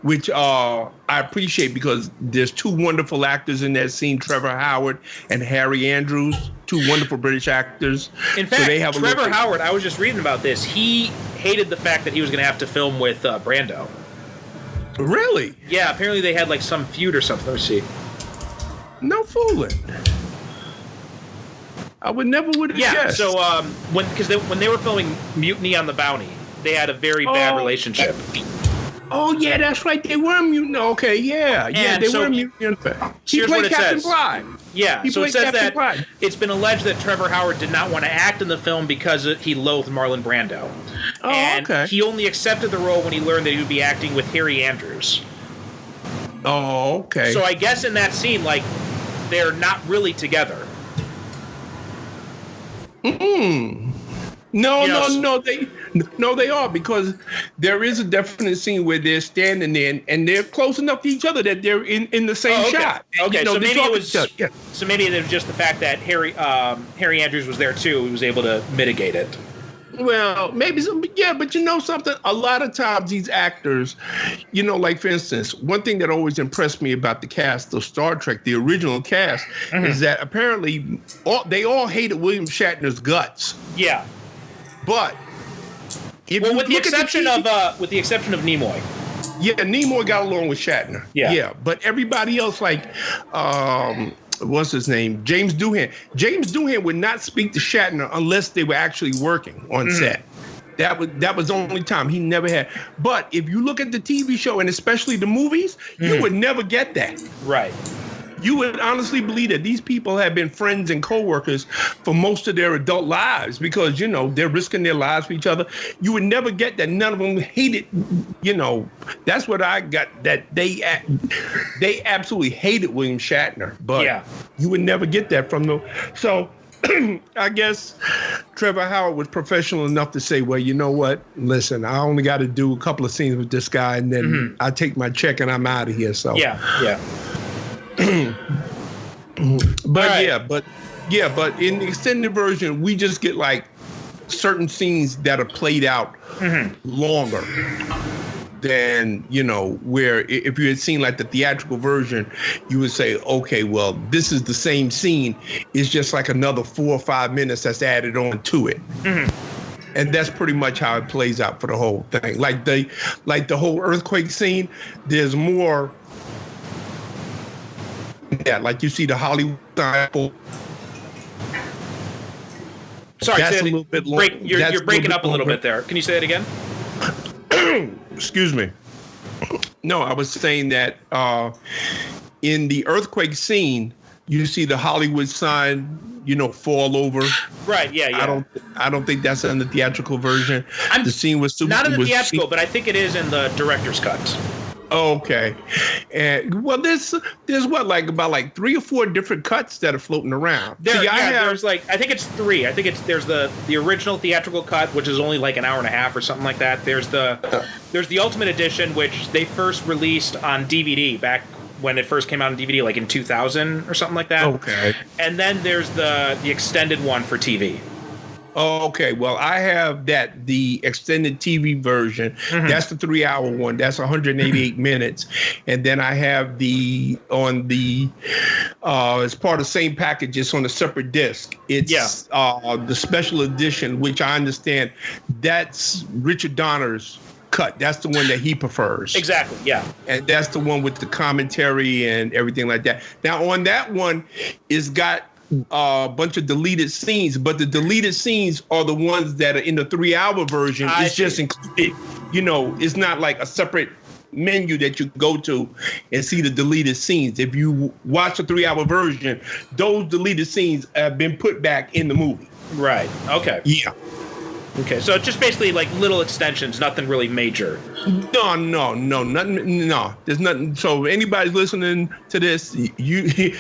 which I appreciate because there's 2 wonderful actors in that scene, Trevor Howard and Harry Andrews, 2 wonderful British actors. In fact, Trevor Howard, I was just reading about this. He hated the fact that he was going to have to film with Brando. Really? Yeah, apparently they had some feud or something. Let me see. No fooling. I would never have guessed. So when they were filming Mutiny on the Bounty, they had a very bad relationship. Oh yeah, that's right. They were mutant. Okay, yeah, they were mutant. He played Captain Bligh. Yeah, so it says that it's been alleged that Trevor Howard did not want to act in the film because he loathed Marlon Brando. And he only accepted the role when he learned that he would be acting with Harry Andrews. Oh, okay. So I guess in that scene, they're not really together. No, they are, because there is a definite scene where they're standing there and they're close enough to each other that they're in the same shot. Okay, so maybe it was just the fact that Harry Andrews was there too. He was able to mitigate it. Well, maybe but something? A lot of times these actors, like for instance, one thing that always impressed me about the cast of Star Trek, the original cast, is that apparently they all hated William Shatner's guts. Yeah. But with the exception of Nimoy. Yeah, Nimoy got along with Shatner. Yeah. But everybody else, what's his name? James Doohan. James Doohan would not speak to Shatner unless they were actually working on set. That was the only time he never had. But if you look at the TV show and especially the movies, you would never get that. Right. You would honestly believe that these people have been friends and co-workers for most of their adult lives because, they're risking their lives for each other. You would never get that. None of them hated, that's what I got, that they absolutely hated William Shatner. But you would never get that from them. So I guess Trevor Howard was professional enough to say, well, you know what? Listen, I only got to do a couple of scenes with this guy and then I take my check and I'm out of here. So yeah. but in the extended version, we just get like certain scenes that are played out longer than, where if you had seen like the theatrical version, you would say, okay, well, this is the same scene. It's just like another 4 or 5 minutes that's added on to it. And that's pretty much how it plays out for the whole thing. Like the whole earthquake scene, there's more. Yeah, like you see the Hollywood sign. Sorry, that's a little bit long. You're breaking up a little bit there. Can you say that again? Excuse me. No, I was saying that in the earthquake scene, you see the Hollywood sign, fall over. Right. Yeah. I don't think that's in the theatrical version. The scene was not in the theatrical, but I think it is in the director's cut. Okay, and well, there's what about 3 or 4 different cuts that are floating around. There's I think it's 3. I think there's the original theatrical cut, which is only like an hour and a half or something like that. There's the Ultimate Edition, which they first released on DVD back when it first came out on DVD, like in 2000 or something like that. Okay, and then there's the extended one for TV. Oh, okay. Well, I have the extended TV version. That's the 3-hour one. That's 188 minutes. And then I have as part of the same package, it's on a separate disc. It's the special edition, which I understand that's Richard Donner's cut. That's the one that he prefers. Exactly, yeah. And that's the one with the commentary and everything like that. Now, on that one, it's got a bunch of deleted scenes, but the deleted scenes are the ones that are in the 3-hour version. It's just included, it's not like a separate menu that you go to and see the deleted scenes. If you watch the 3-hour version, those deleted scenes have been put back in the movie. Right. Okay. Yeah. Okay, so just basically like little extensions, nothing really major. No, nothing. No, there's nothing. So anybody's listening to this, you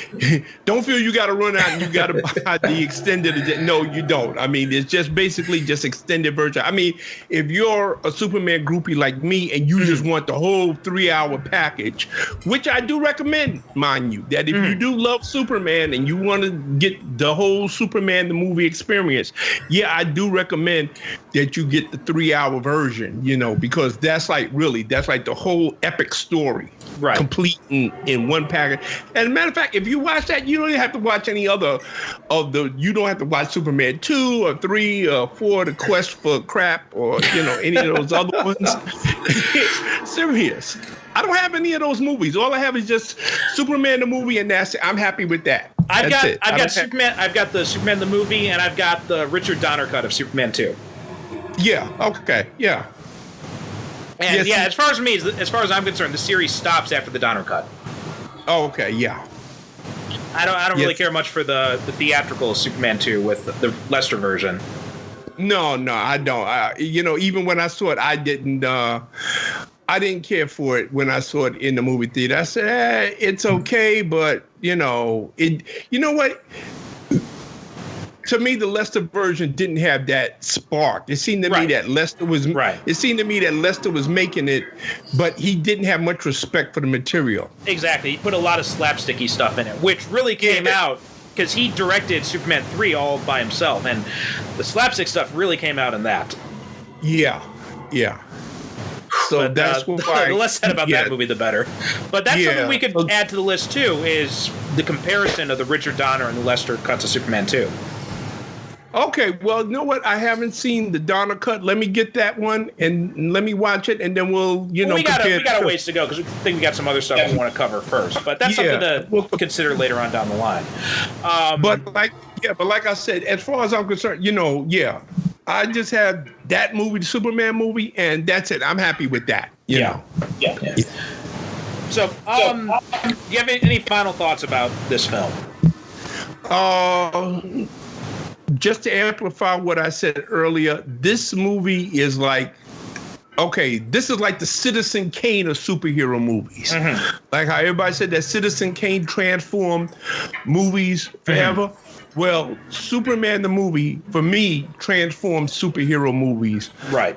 don't feel you got to run out and you got to buy the extended edition. No, you don't. I mean, it's just basically just extended version. I mean, if you're a Superman groupie like me and you just want the whole 3-hour package, which I do recommend, mind you, that if you do love Superman and you want to get the whole Superman the movie experience, I do recommend that you get the 3-hour version, because that's like the whole epic story, right? Complete in one package. And as a matter of fact, if you watch that, you don't even have to watch any other you don't have to watch Superman 2 or 3 or 4, The Quest for Crap, or, any of those other ones. Serious. I don't have any of those movies. All I have is just Superman the movie, and that's it. I'm happy with that. I've got Superman. I've got the Superman the movie, and I've got the Richard Donner cut of Superman 2. Yeah. Okay. Yeah. And as far as I'm concerned, the series stops after the Donner cut. Oh, okay. Yeah. I don't really care much for the theatrical Superman 2 with the Lester version. No, I don't. Even when I saw it, I didn't care for it when I saw it in the movie theater. I said, it's okay, but you know what? To me, the Lester version didn't have that spark. It seemed to me that Lester was It seemed to me that Lester was making it, but he didn't have much respect for the material. Exactly. He put a lot of slapsticky stuff in it, which really came out because he directed Superman 3 all by himself, and the slapstick stuff really came out in that. Yeah. So but, that's why the less said about that movie, the better. But that's something we could add to the list too, is the comparison of the Richard Donner and the Lester cuts of Superman 2. Okay, well, you know what? I haven't seen the Donner cut. Let me get that one and let me watch it, and then we'll we got a ways to go because I think we got some other stuff we want to cover first. But that's something to consider later on down the line. But like I said, as far as I'm concerned, I just have that movie, the Superman movie, and that's it. I'm happy with that. You know. Yeah. So, do you have any final thoughts about this film? Just to amplify what I said earlier, this movie is like, okay, this is like the Citizen Kane of superhero movies. Mm-hmm. Like how everybody said that Citizen Kane transformed movies forever. Mm-hmm. Well, Superman the movie, for me, transformed superhero movies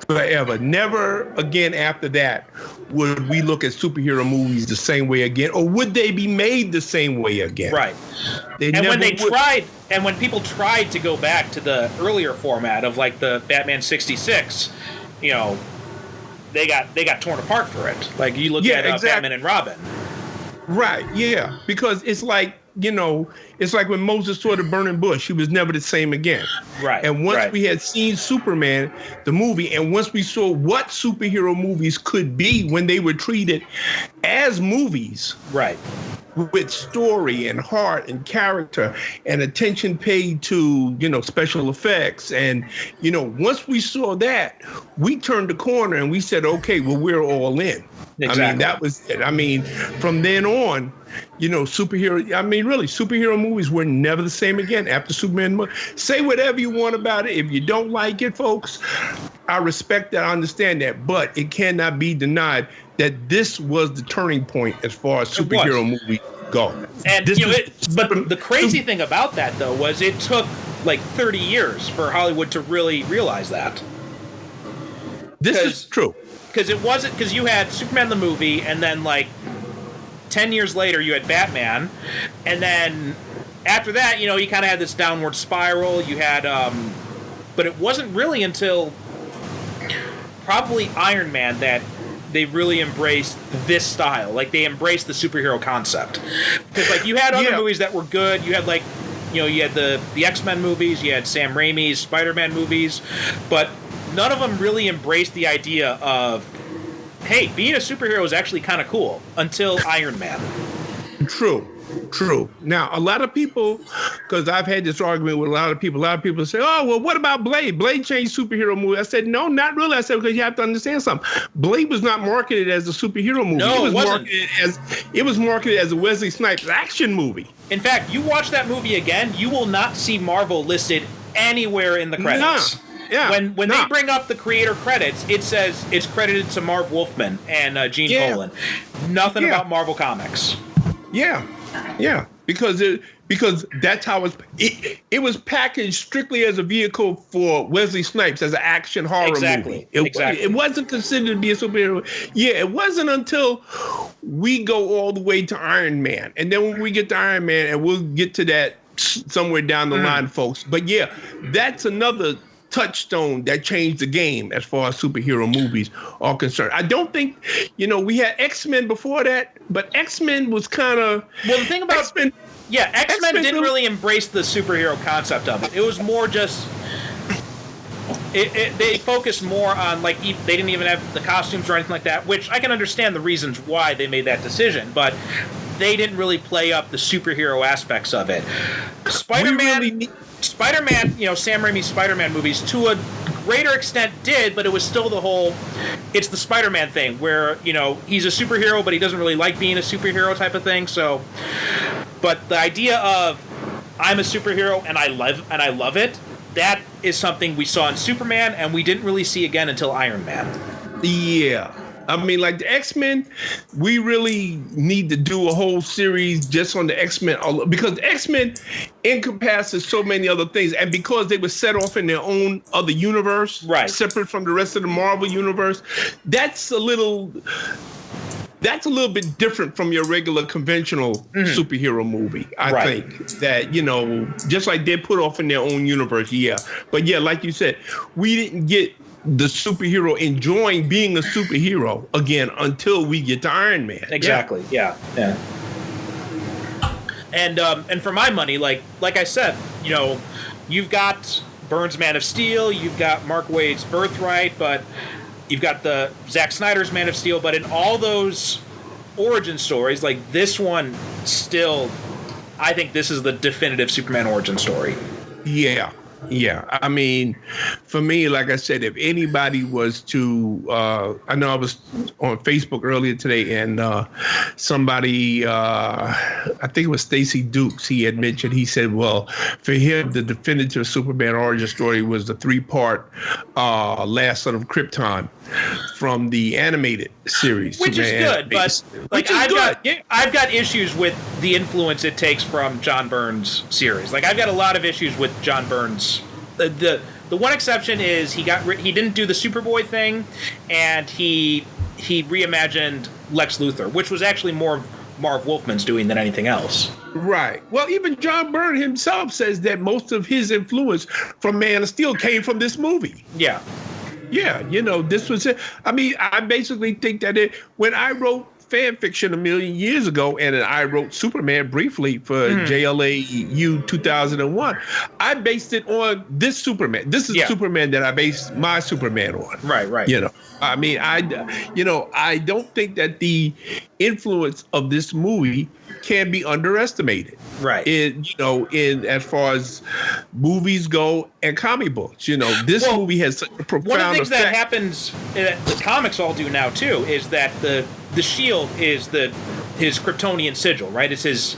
forever. Never again after that would we look at superhero movies the same way again, or would they be made the same way again? Right. When people tried to go back to the earlier format of like the Batman 66, you know, they got torn apart for it. Like you look at Batman and Robin. Right, yeah. Because it's like, you know, it's like when Moses saw the burning bush, he was never the same again. Right. And once we had seen Superman, the movie, and once we saw what superhero movies could be when they were treated as movies. Right. With story and heart and character and attention paid to, you know, special effects. And, you know, once we saw that, we turned the corner and we said, okay, well, we're all in. Exactly. I mean, that was it. I mean, from then on, you know, superhero movies were never the same again after Superman. Say whatever you want about it. If you don't like it, folks, I respect that. I understand that. But it cannot be denied that this was the turning point as far as superhero movies go. And, you know, but the crazy thing about that, though, was it took like 30 years for Hollywood to really realize that. This is true. Because it wasn't, because you had Superman the movie, and then like 10 years later you had Batman, and then after that, you know, you kind of had this downward spiral. You had, but it wasn't really until probably Iron Man that they really embraced this style. Like they embraced the superhero concept. Because like you had other movies that were good. You had like, you know, you had the X-Men movies, you had Sam Raimi's Spider-Man movies, but none of them really embraced the idea of, hey, being a superhero is actually kind of cool until Iron Man. True. Now, a lot of people, because I've had this argument with a lot of people say, oh, well, what about Blade? Blade changed superhero movie. I said, no, not really. I said, because you have to understand something. Blade was not marketed as a superhero movie. No, it wasn't. It was marketed as a Wesley Snipes action movie. In fact, you watch that movie again, you will not see Marvel listed anywhere in the credits. Yeah, when they bring up the creator credits, it says it's credited to Marv Wolfman and Gene Colan. Nothing about Marvel Comics. Yeah, because that's how it was packaged strictly as a vehicle for Wesley Snipes as an action horror movie. It wasn't considered to be a superhero. Yeah, it wasn't until we go all the way to Iron Man, and then when we get to Iron Man, and we'll get to that somewhere down the line, folks. But yeah, that's another touchstone that changed the game as far as superhero movies are concerned. I don't think, you know, we had X-Men before that, but X-Men was kind of... Well, the thing about... X-Men didn't really embrace the superhero concept of it. It was more just... They focused more on, like, they didn't even have the costumes or anything like that, which I can understand the reasons why they made that decision, but they didn't really play up the superhero aspects of it. Spider-Man, you know, Sam Raimi's Spider-Man movies, to a greater extent did, but it was still it's the Spider-Man thing where, you know, he's a superhero, but he doesn't really like being a superhero type of thing. So, but the idea of I'm a superhero and I love it, that is something we saw in Superman and we didn't really see again until Iron Man. Yeah. I mean, like the X-Men, we really need to do a whole series just on the X-Men, because the X-Men encompasses so many other things, and because they were set off in their own other universe, separate from the rest of the Marvel universe, that's a little bit different from your regular conventional superhero movie. I think that, you know, just like they're put off in their own universe, but like you said, we didn't get the superhero enjoying being a superhero again until we get to Iron Man. Exactly. Yeah. And for my money, like I said, you know, you've got Byrne's Man of Steel, you've got Mark Waid's Birthright, but you've got the Zack Snyder's Man of Steel, but in all those origin stories, like this one still, I think this is the definitive Superman origin story. Yeah. Yeah, I mean, for me, like I said, if anybody was to, I know I was on Facebook earlier today, and somebody, I think it was Stacey Dukes, he had mentioned, he said, well, for him, the definitive Superman origin story was the 3-part Last Son of Krypton from the animated series, which Superman is good, but like I've got issues with the influence it takes from John Byrne's series. Like I've got a lot of issues with John Byrne's. The one exception is he didn't do the Superboy thing, and he reimagined Lex Luthor, which was actually more Marv Wolfman's doing than anything else. Right. Well, even John Byrne himself says that most of his influence from Man of Steel came from this movie. Yeah. Yeah, this was it. I mean, I basically think that when I wrote fan fiction a million years ago, and I wrote Superman briefly for JLAU 2001, I based it on this Superman. This is Superman that I based my Superman on. Right. I mean, I don't think that the influence of this movie can be underestimated. Right. In as far as movies go and comic books, this movie has such a profound one of the things effect. that happens, the comics all do now too, is that the shield is his Kryptonian sigil, right? It's his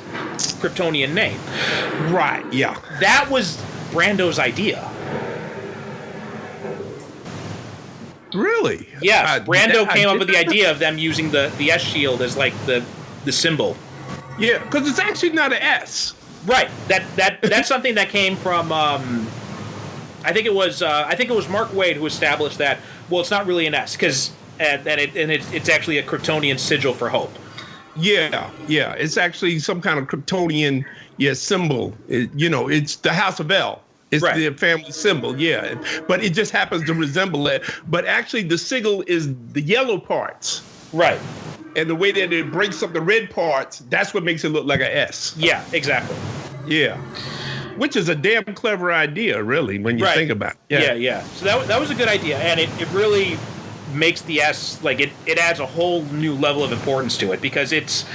Kryptonian name. Right. Yeah. That was Brando's idea. Really? Yes. Brando came up with the idea of them using the S shield as like the symbol. Yeah, because it's actually not an S. Right. That's something that came from. I think it was Mark Waid who established that. Well, it's not really an S because it's actually a Kryptonian sigil for hope. Yeah. It's actually some kind of Kryptonian symbol. It's the House of L. It's the family symbol, but it just happens to resemble it. But actually, the sigil is the yellow parts. Right. And the way that it breaks up the red parts, that's what makes it look like an S. Yeah, exactly. Yeah. Which is a damn clever idea, really, when you think about it. Yeah. So that was a good idea, and it really makes the S, like, it adds a whole new level of importance to it, because it's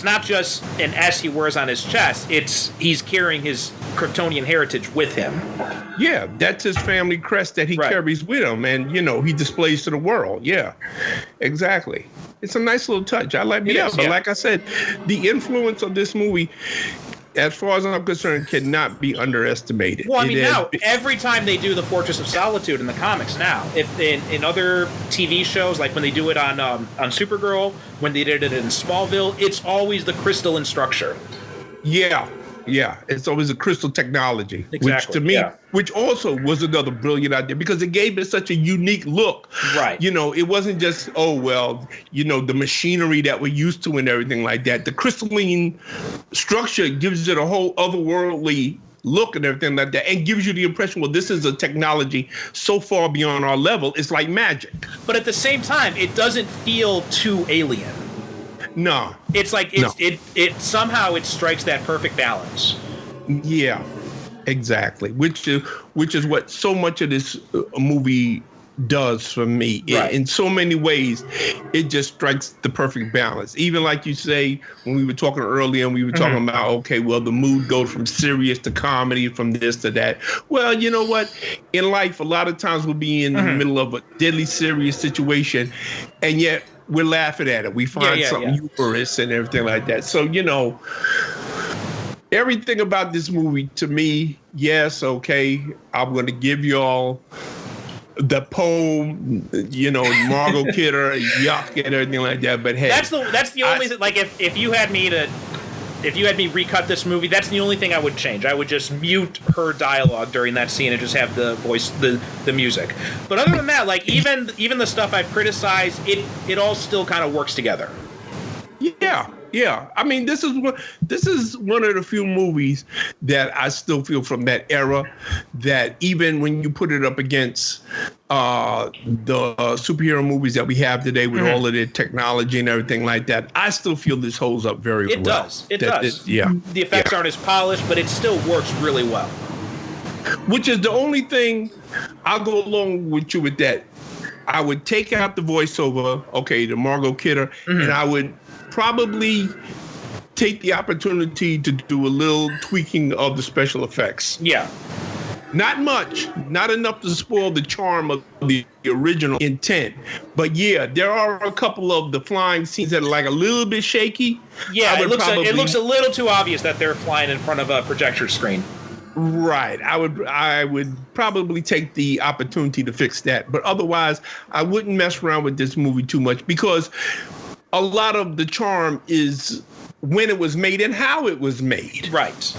not just an S he wears on his chest, he's carrying his Kryptonian heritage with him. Yeah, that's his family crest that he carries with him, and, he displays to the world. Yeah, exactly. It's a nice little touch. I like it. But like I said, the influence of this movie, as far as I'm concerned, cannot be underestimated. Well, I mean, now, every time they do the Fortress of Solitude in the comics now, if in other TV shows, like when they do it on Supergirl, when they did it in Smallville, it's always the crystalline structure. Yeah, it's always a crystal technology, which to me, which also was another brilliant idea, because it gave it such a unique look. Right. It wasn't just, the machinery that we're used to and everything like that. The crystalline structure gives it a whole otherworldly look and everything like that, and gives you the impression, well, this is a technology so far beyond our level, it's like magic. But at the same time, it doesn't feel too alien. No. It's like it somehow it strikes that perfect balance. Yeah, exactly. Which is what so much of this movie does for me. In so many ways, it just strikes the perfect balance. Even like you say, when we were talking earlier, and we were talking about, okay, well, the mood goes from serious to comedy, from this to that. Well, you know what? In life, a lot of times we'll be in the middle of a deadly serious situation, and yet we're laughing at it. We find something humorous and everything like that. So, everything about this movie, to me, yes, okay, I'm going to give y'all the poem, Margot Kidder, yuck, and everything like that. But hey, that's the only thing. Like, if you had me recut this movie, that's the only thing I would change. I would just mute her dialogue during that scene and just have the voice, the music. But other than that, like, even the stuff I've criticized, it all still kind of works together. Yeah. I mean, this is one of the few movies that I still feel from that era, that even when you put it up against the superhero movies that we have today with all of the technology and everything like that, I still feel this holds up very well. It does. The effects aren't as polished, but it still works really well. Which is the only thing, I'll go along with you with that. I would take out the voiceover, the Margot Kidder, and I would probably take the opportunity to do a little tweaking of the special effects. Yeah. Not much, not enough to spoil the charm of the original intent. But yeah, there are a couple of the flying scenes that are like a little bit shaky. Yeah, it looks a little too obvious that they're flying in front of a projector screen. Right. I would probably take the opportunity to fix that. But otherwise, I wouldn't mess around with this movie too much because a lot of the charm is when it was made and how it was made. Right.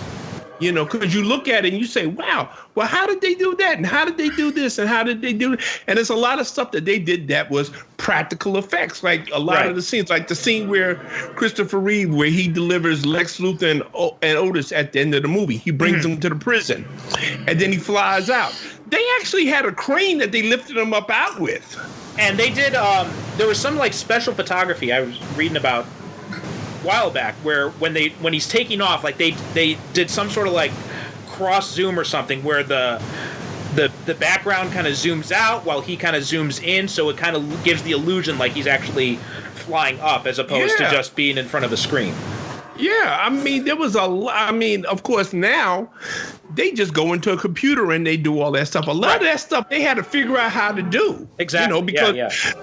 You know, because you look at it and you say, wow, well, how did they do that? And how did they do this? And how did they do it? And there's a lot of stuff that they did that was practical effects. Like a lot of the scenes, like the scene where Christopher Reeve, where he delivers Lex Luthor and Otis at the end of the movie. He brings them to the prison and then he flies out. They actually had a crane that they lifted him up out with. And they did, there was some like special photography I was reading about while back where when he's taking off, like they did some sort of like cross zoom or something where the background kind of zooms out while he kind of zooms in, so it kind of gives the illusion like he's actually flying up as opposed to just being in front of a screen. Yeah, I mean, there was of course, now they just go into a computer and they do all that stuff. A lot of that stuff they had to figure out how to do. Exactly. You know,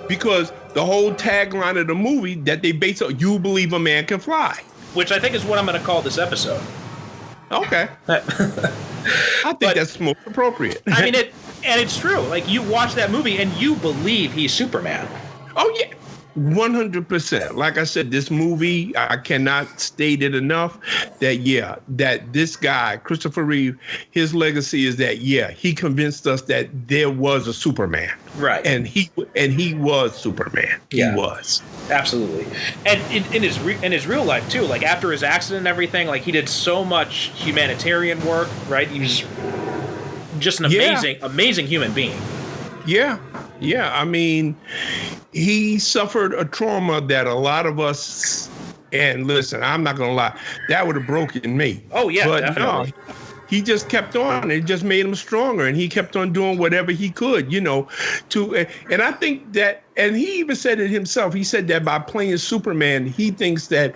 because the whole tagline of the movie that they base on, you believe a man can fly. Which I think is what I'm going to call this episode. Okay. I think that's most appropriate. I mean, it's true. Like, you watch that movie and you believe he's Superman. Oh, yeah. 100%. Like I said, this movie, I cannot state it enough that this guy, Christopher Reeve, his legacy is that, he convinced us that there was a Superman. Right. And he was Superman. Yeah. He was. Absolutely. And in his real life, too, like after his accident and everything, like he did so much humanitarian work, right? He was just an amazing human being. Yeah. Yeah. I mean, he suffered a trauma that a lot of us, and listen, I'm not going to lie, that would have broken me. Oh, yeah, but definitely. No, he just kept on. It just made him stronger, and he kept on doing whatever he could, and I think that, and he even said it himself, he said that by playing Superman, he thinks that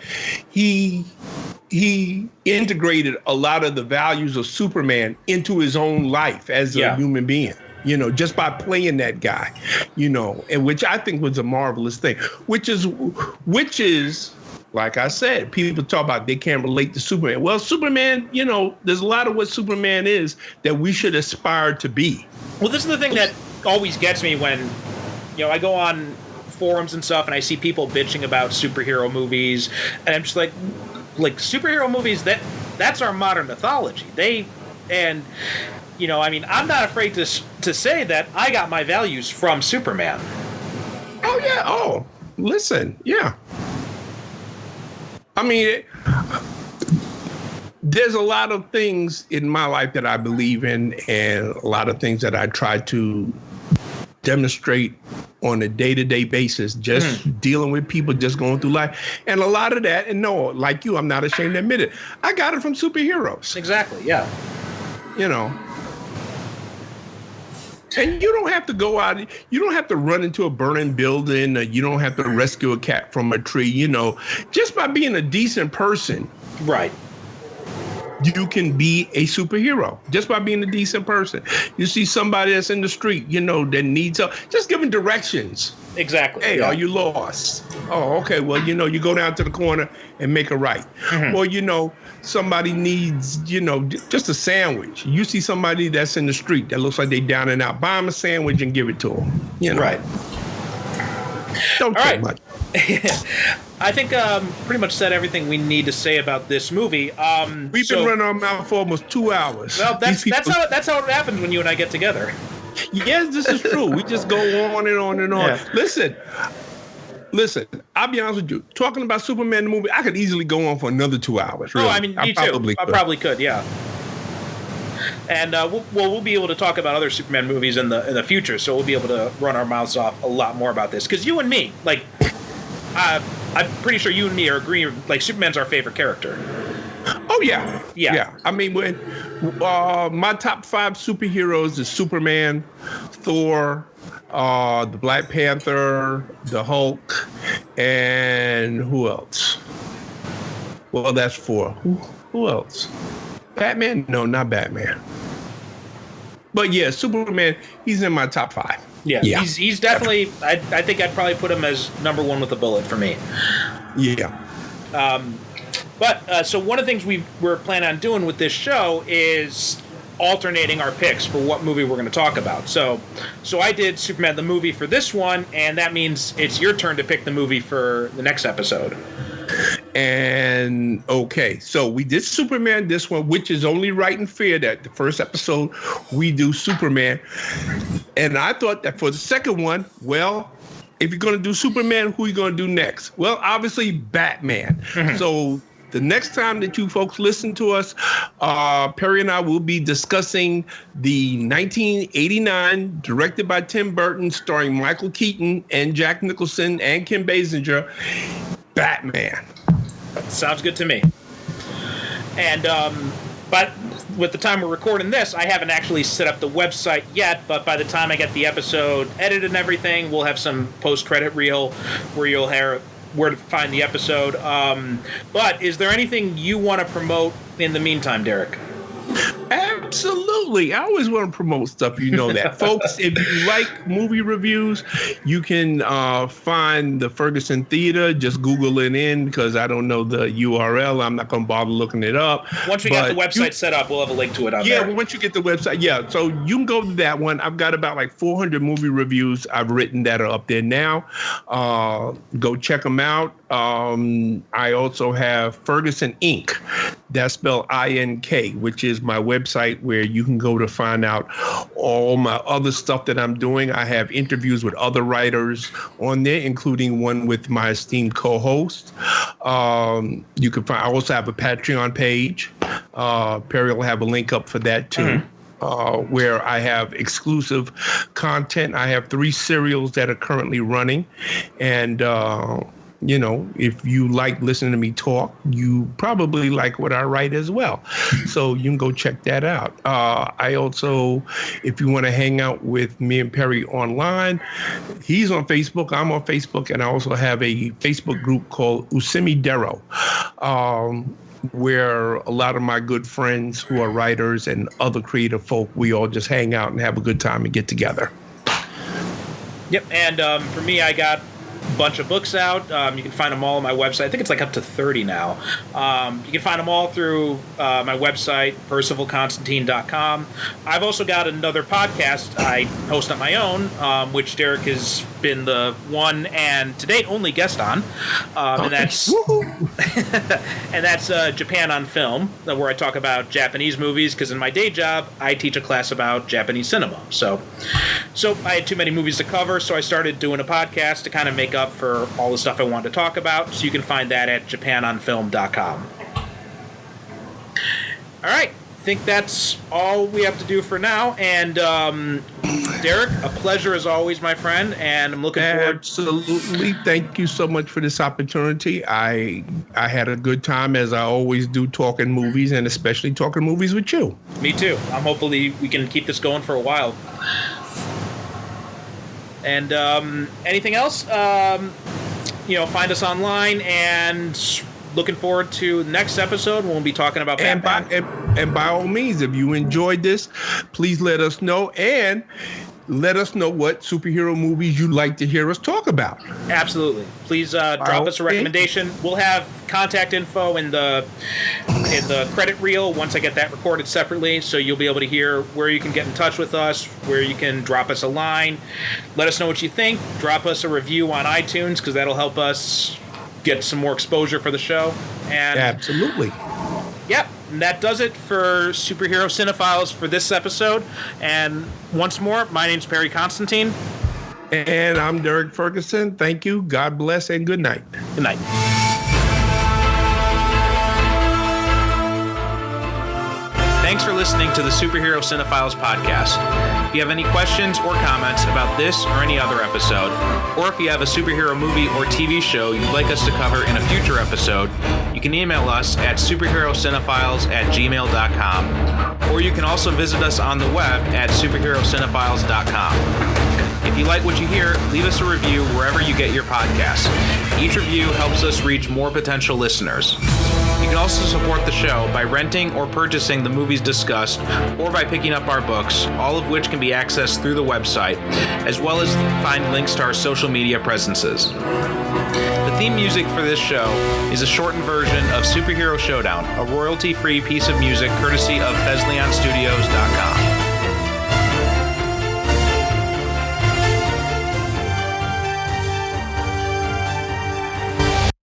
he integrated a lot of the values of Superman into his own life as a human being. Just by playing that guy, and which I think was a marvelous thing, which is, like I said, people talk about they can't relate to Superman. Well, Superman, there's a lot of what Superman is that we should aspire to be. Well, this is the thing that always gets me when, I go on forums and stuff and I see people bitching about superhero movies, and I'm just like superhero movies, that's our modern mythology. I'm not afraid to say that I got my values from Superman. Oh, yeah. Oh, listen. Yeah. I mean, there's a lot of things in my life that I believe in, and a lot of things that I try to demonstrate on a day-to-day basis, just dealing with people, just going through life. And a lot of that, and no, like you, I'm not ashamed to admit it, I got it from superheroes. Exactly, yeah. And you don't have to go out, you don't have to run into a burning building, or you don't have to rescue a cat from a tree, just by being a decent person. Right. You can be a superhero just by being a decent person. You see somebody that's in the street, that needs help, just give them directions. Exactly. Hey, are you lost? Oh, okay. Well, you go down to the corner and make a right. Or, somebody needs, just a sandwich. You see somebody that's in the street that looks like they down and out, buy them a sandwich and give it to them. Right. Don't take much. I think pretty much said everything we need to say about this movie. We've been running our mouth for almost 2 hours. Well, that's how it happens when you and I get together. Yes, this is true. We just go on and on and on. Yeah. Listen, I'll be honest with you. Talking about Superman the movie, I could easily go on for another 2 hours. Really. Oh, I mean, me too. I probably could, yeah. And we'll be able to talk about other Superman movies in the future, so we'll be able to run our mouths off a lot more about this. Because you and me, I'm pretty sure you and me are agreeing, Superman's our favorite character. Oh, yeah. Yeah. I mean, when my top 5 superheroes is Superman, Thor, the Black Panther, the Hulk, and who else? Well, that's 4. Who else? Batman? No, not Batman. But yeah, Superman, he's in my top 5. Yeah. He's definitely. I think I'd probably put him as number 1 with a bullet for me. Yeah. But so one of the things we're planning on doing with this show is alternating our picks for what movie we're going to talk about. So I did Superman the movie for this one, and that means it's your turn to pick the movie for the next episode. And okay, so we did Superman this one, which is only right and fair that the first episode we do Superman. And I thought that for the second one, well, if you're going to do Superman, who are you going to do next? Well, obviously Batman. Mm-hmm. So the next time that you folks listen to us, Perry and I will be discussing the 1989, directed by Tim Burton, starring Michael Keaton and Jack Nicholson and Kim Basinger, Batman. Sounds good to me. And but with the time we're recording this, I haven't actually set up the website yet, but by the time I get the episode edited and everything, we'll have some post-credit reel where you'll hear where to find the episode. But is there anything you want to promote in the meantime, Derek? Absolutely. I always want to promote stuff, you know that. Folks, if you like movie reviews, you can find the Ferguson Theater. Just Google it in because I don't know the URL. I'm not going to bother looking it up. Once we got the website set up, we'll have a link to it on there. Yeah, once you get the website. Yeah, so you can go to that one. I've got about like 400 movie reviews I've written that are up there now. Go check them out. I also have Ferguson Inc. That's spelled INK, which is my website where you can go to find out all my other stuff that I'm doing. I have interviews with other writers on there, including one with my esteemed co-host. You can find. I also have a Patreon page. Perry will have a link up for that too. Where I have exclusive content. I have 3 serials that are currently running, and you know, if you like listening to me talk, you probably like what I write as well. So you can go check that out. I also, if you want to hang out with me and Perry online, he's on Facebook, I'm on Facebook, and I also have a Facebook group called Usimi Dero, where a lot of my good friends who are writers and other creative folk, we all just hang out and have a good time and get together. Yep, and for me, I got bunch of books out. You can find them all on my website. I think it's like up to 30 now. You can find them all through my website, percivalconstantine.com. I've also got another podcast I host on my own, which Derek has been the one and to date only guest on. And that's and that's Japan on Film, where I talk about Japanese movies, because in my day job, I teach a class about Japanese cinema. So I had too many movies to cover, so I started doing a podcast to kind of make up for all the stuff I wanted to talk about. So you can find that at japanonfilm.com. All right. I think that's all we have to do for now. And Derek, a pleasure as always, my friend. And I'm looking forward. Absolutely. Thank you so much for this opportunity. I had a good time, as I always do, talking movies, and especially talking movies with you. Me too. Hopefully we can keep this going for a while. And anything else? Find us online, and looking forward to the next episode when we'll be talking about Batman. And by all means, if you enjoyed this, please let us know, and let us know what superhero movies you'd like to hear us talk about. Absolutely. Please drop us a recommendation. We'll have contact info in the credit reel once I get that recorded separately, so you'll be able to hear where you can get in touch with us, where you can drop us a line. Let us know what you think. Drop us a review on iTunes, because that'll help us get some more exposure for the show. And absolutely. Yep. And that does it for Superhero Cinephiles for this episode. And once more, my name's Perry Constantine. And I'm Derek Ferguson. Thank you. God bless, and good night. Good night. Thanks for listening to the Superhero Cinephiles podcast. If you have any questions or comments about this or any other episode, or if you have a superhero movie or TV show you'd like us to cover in a future episode, you can email us at superherocinephiles@gmail.com, or you can also visit us on the web at superherocinephiles.com. If you like what you hear, leave us a review wherever you get your podcasts. Each review helps us reach more potential listeners. You can also support the show by renting or purchasing the movies discussed, or by picking up our books, all of which can be accessed through the website, as well as find links to our social media presences. The theme music for this show is a shortened version of Superhero Showdown, a royalty-free piece of music courtesy of BesleonStudios.com.